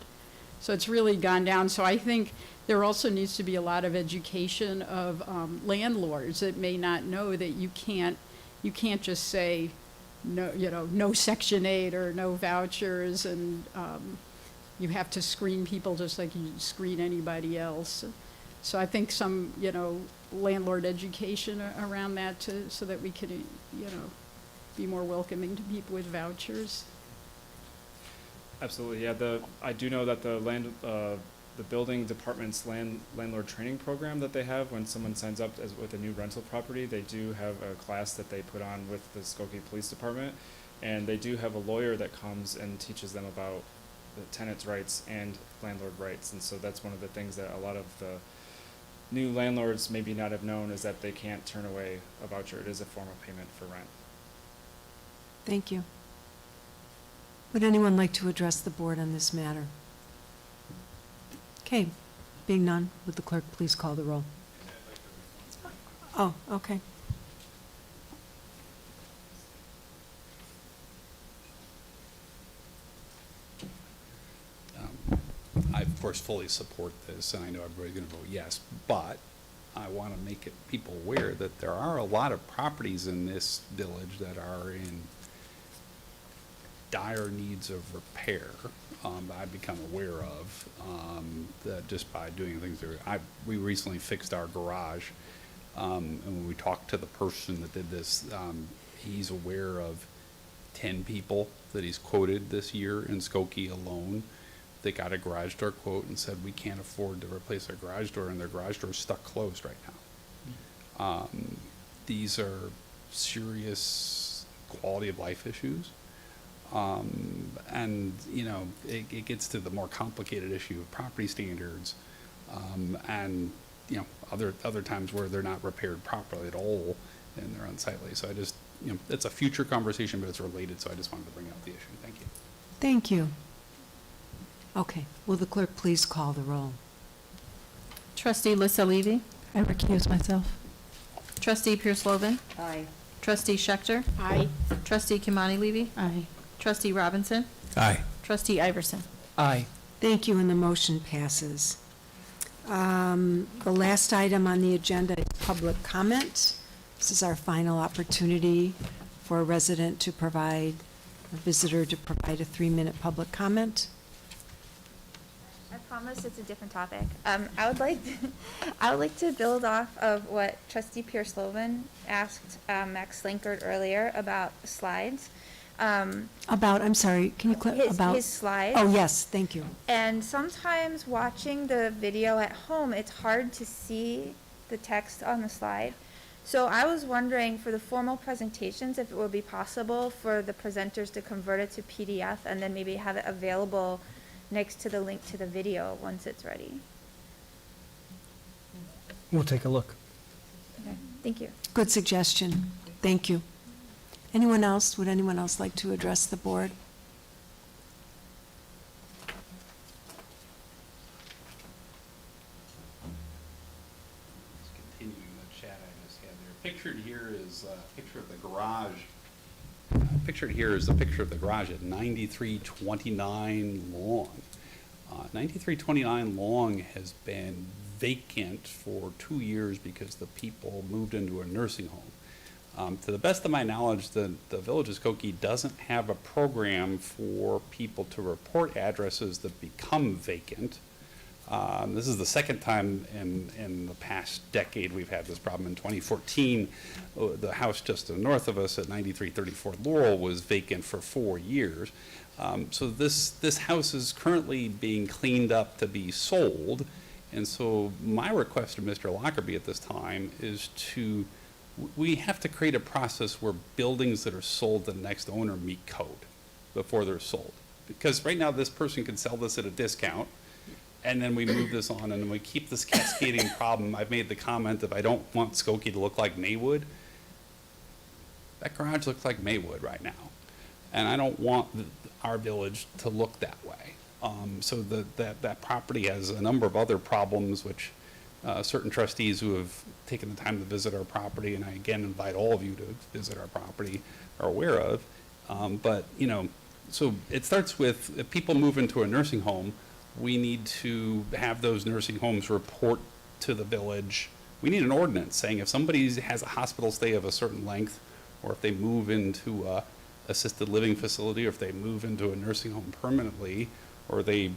So it's really gone down. So I think there also needs to be a lot of education of landlords that may not know that you can't just say no, no Section 8 or no vouchers, and you have to screen people just like you screen anybody else. So I think some, landlord education around that so that we can, be more welcoming to people with vouchers. Absolutely, yeah. I do know that the building department's landlord training program that they have when someone signs up with a new rental property, they do have a class that they put on with the Skokie Police Department, and they do have a lawyer that comes and teaches them about the tenant's rights and landlord rights. And so that's one of the things that a lot of the new landlords maybe not have known, is that they can't turn away a voucher. It is a form of payment for rent. Thank you. Would anyone like to address the board on this matter? Okay, being none, would the clerk please call the roll? Oh, okay. I, of course, fully support this, and I know everybody's going to vote yes, but I want to make people aware that there are a lot of properties in this village that are in dire needs of repair that I've become aware of, that just by doing things there. We recently fixed our garage, and when we talked to the person that did this, he's aware of 10 people that he's quoted this year in Skokie alone. They got a garage door quote and said, we can't afford to replace our garage door, and their garage door is stuck closed right now. These are serious quality of life issues. And, it gets to the more complicated issue of property standards, and, other times where they're not repaired properly at all and they're unsightly. So I just, it's a future conversation, but it's related, so I just wanted to bring up the issue. Thank you. Thank you. Okay, will the clerk please call the roll? Trustee Lissa Levy? I recuse myself. Trustee Pierce-Lovan? Aye. Trustee Schechter? Aye. Trustee Kimani Levy? Aye. Trustee Robinson? Aye. Trustee Iverson? Aye. Thank you, and the motion passes. The last item on the agenda is public comment. This is our final opportunity for a resident to provide, a visitor to provide a 3-minute public comment. I promise it's a different topic. I would like to build off of what Trustee Pierce-Lovan asked Max Slinkard earlier about slides. I'm sorry, can you about? His slides. Oh, yes, thank you. And sometimes watching the video at home, it's hard to see the text on the slide. So I was wondering, for the formal presentations, if it would be possible for the presenters to convert it to PDF and then maybe have it available next to the link to the video once it's ready. We'll take a look. Okay, thank you. Good suggestion. Thank you. Anyone else? Would anyone else like to address the board? Continuing the chat I just had there. Pictured here is a picture of the garage. Pictured here is the picture of the garage at 9329 Long. 9329 Long has been vacant for 2 years because the people moved into a nursing home. To the best of my knowledge, the Village of Skokie doesn't have a program for people to report addresses that become vacant. This is the second time in the past decade we've had this problem. In 2014, the house just to the north of us at 9334 Laurel was vacant for 4 years. So this house is currently being cleaned up to be sold. And so my request to Mr. Lockerbie at this time is we have to create a process where buildings that are sold to the next owner meet code before they're sold. Because right now, this person can sell this at a discount, and then we move this on, and then we keep this cascading problem. I've made the comment that I don't want Skokie to look like Maywood. That garage looks like Maywood right now, and I don't want our village to look that way. So that property has a number of other problems, which certain trustees who have taken the time to visit our property, and I again invite all of you to visit our property, are aware of. But, you know, so it starts with, if people move into a nursing home, we need to have those nursing homes report to the village. We need an ordinance saying if somebody has a hospital stay of a certain length, or if they move into a assisted living facility, or if they move into a nursing home permanently, or they,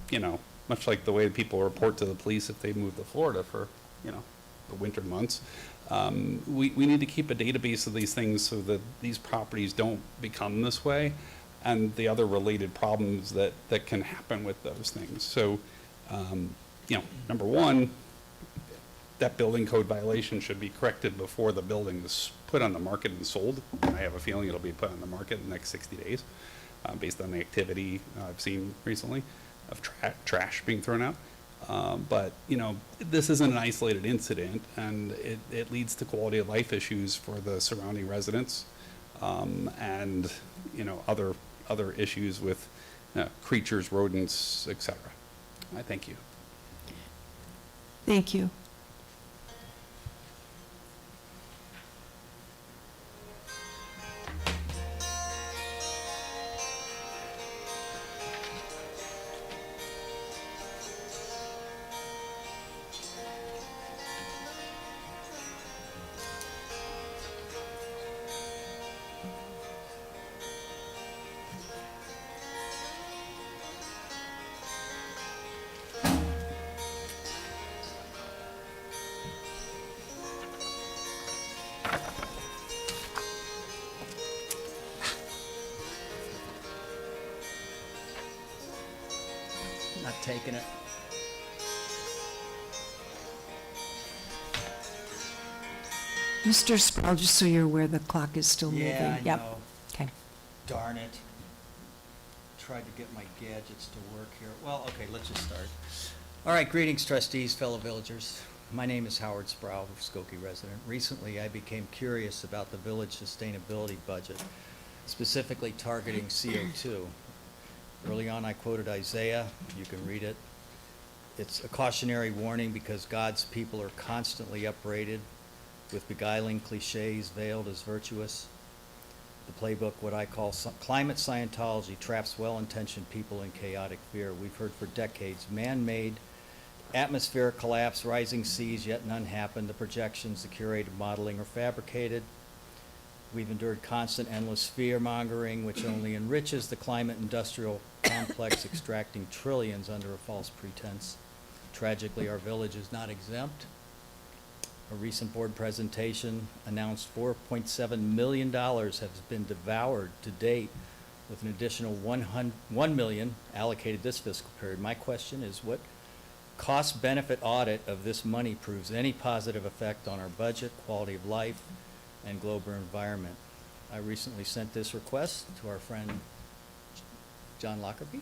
you know, much like the way people report to the police if they move to Florida for, you know, the winter months. We need to keep a database of these things so that these properties don't become this way, and the other related problems that can happen with those things. So, you know, number one, that building code violation should be corrected before the building is put on the market and sold. I have a feeling it'll be put on the market in the next 60 days, based on the activity I've seen recently of trash being thrown out. But, you know, this isn't an isolated incident, and it leads to quality of life issues for the surrounding residents, and, you know, other issues with creatures, rodents, etc. I thank you. Thank you. Not taking it. Mr. Sproul, just so you're aware, the clock is still moving. Yeah, I Yep. know. Okay. Darn it. Tried to get my gadgets to work here. Well, okay, let's just start. All right, greetings trustees, fellow villagers. My name is Howard Sproul, a Skokie resident. Recently, I became curious about the village sustainability budget, specifically targeting CO2. Early on, I quoted Isaiah. You can read it. It's a cautionary warning because God's people are constantly upbraided with beguiling cliches veiled as virtuous. The playbook, what I call climate Scientology, traps well-intentioned people in chaotic fear. We've heard for decades, man-made atmospheric collapse, rising seas, yet none happened. The projections, the curated modeling are fabricated. We've endured constant, endless fear-mongering, which only enriches the climate industrial complex, extracting trillions under a false pretense. Tragically, our village is not exempt. A recent board presentation announced $4.7 million has been devoured to date, with an additional $1 million allocated this fiscal period. My question is, what cost-benefit audit of this money proves any positive effect on our budget, quality of life, and global environment? I recently sent this request to our friend John Lockerbie,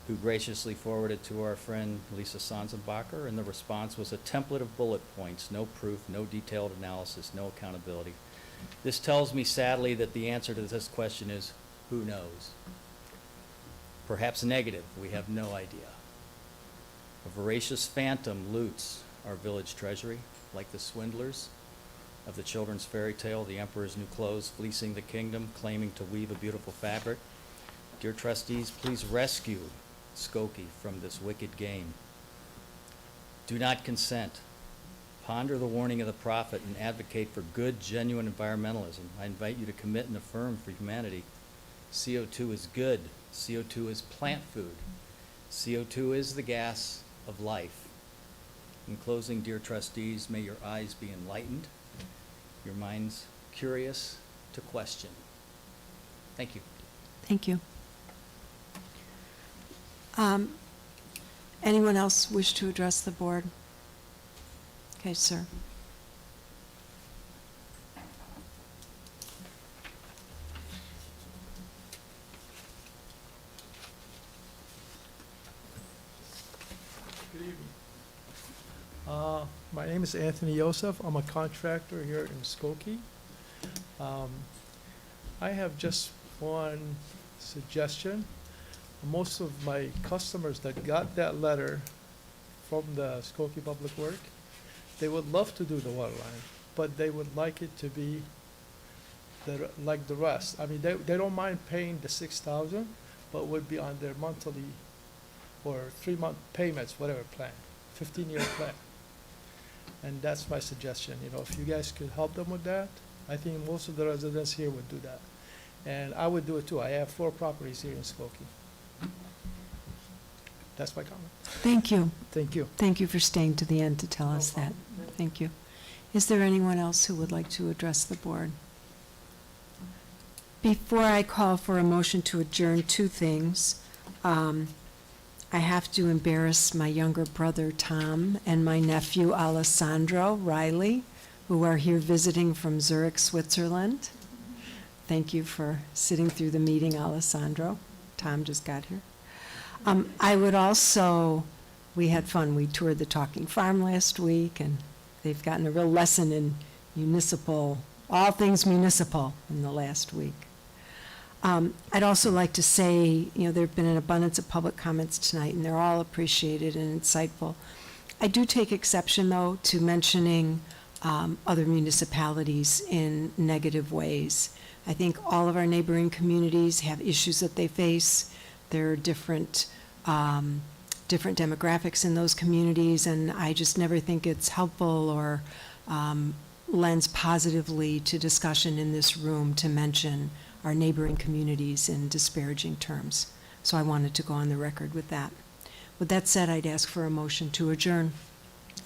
who graciously forwarded to our friend Lisa Sanzenbacher, and the response was a template of bullet points, no proof, no detailed analysis, no accountability. This tells me sadly that the answer to this question is, who knows? Perhaps negative, we have no idea. A voracious phantom loots our village treasury, like the swindlers of the children's fairy tale, The Emperor's New Clothes, fleecing the kingdom, claiming to weave a beautiful fabric. Dear trustees, please rescue Skokie from this wicked game. Do not consent. Ponder the warning of the prophet and advocate for good, genuine environmentalism. I invite you to commit and affirm for humanity. CO2 is good. CO2 is plant food. CO2 is the gas of life. In closing, dear trustees, may your eyes be enlightened, your minds curious to question. Thank you. Thank you. Anyone else wish to address the board? Okay, sir. Good evening. My name is Anthony Yosef. I'm a contractor here in Skokie. I have just one suggestion. Most of my customers that got that letter from the Skokie Public Work, they would love to do the water line, but they would like it to be like the rest. I mean, they don't mind paying the $6,000, but would be on their monthly or 3-month payments, whatever plan, 15-year plan. And that's my suggestion, you know, if you guys could help them with that, I think most of the residents here would do that. And I would do it too. I have 4 properties here in Skokie. That's my comment. Thank you. Thank you. Thank you for staying to the end to tell us that. Thank you. Is there anyone else who would like to address the board? Before I call for a motion to adjourn, 2 things. I have to embarrass my younger brother, Tom, and my nephew, Alessandro Riley, who are here visiting from Zurich, Switzerland. Thank you for sitting through the meeting, Alessandro. Tom just got here. I would also, we had fun. We toured the Talking Farm last week, and they've gotten a real lesson in municipal, all things municipal in the last week. I'd also like to say, you know, there have been an abundance of public comments tonight, and they're all appreciated and insightful. I do take exception, though, to mentioning other municipalities in negative ways. I think all of our neighboring communities have issues that they face. There are different demographics in those communities, and I just never think it's helpful or lends positively to discussion in this room to mention our neighboring communities in disparaging terms. So I wanted to go on the record with that. With that said, I'd ask for a motion to adjourn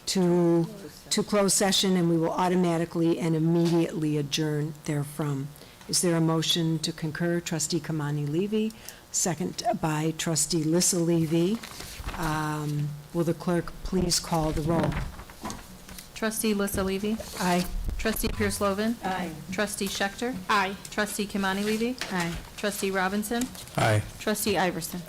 to close session, and we will automatically and immediately adjourn therefrom. Is there a motion to concur? Trustee Kamani Levy, second by Trustee Lissa Levy. Will the clerk please call the roll? Trustee Lissa Levy? Aye. Trustee Pierce-Lovan? Aye. Trustee Schechter? Aye. Trustee Kimani Levy? Aye. Trustee Robinson? Aye. Trustee Iverson?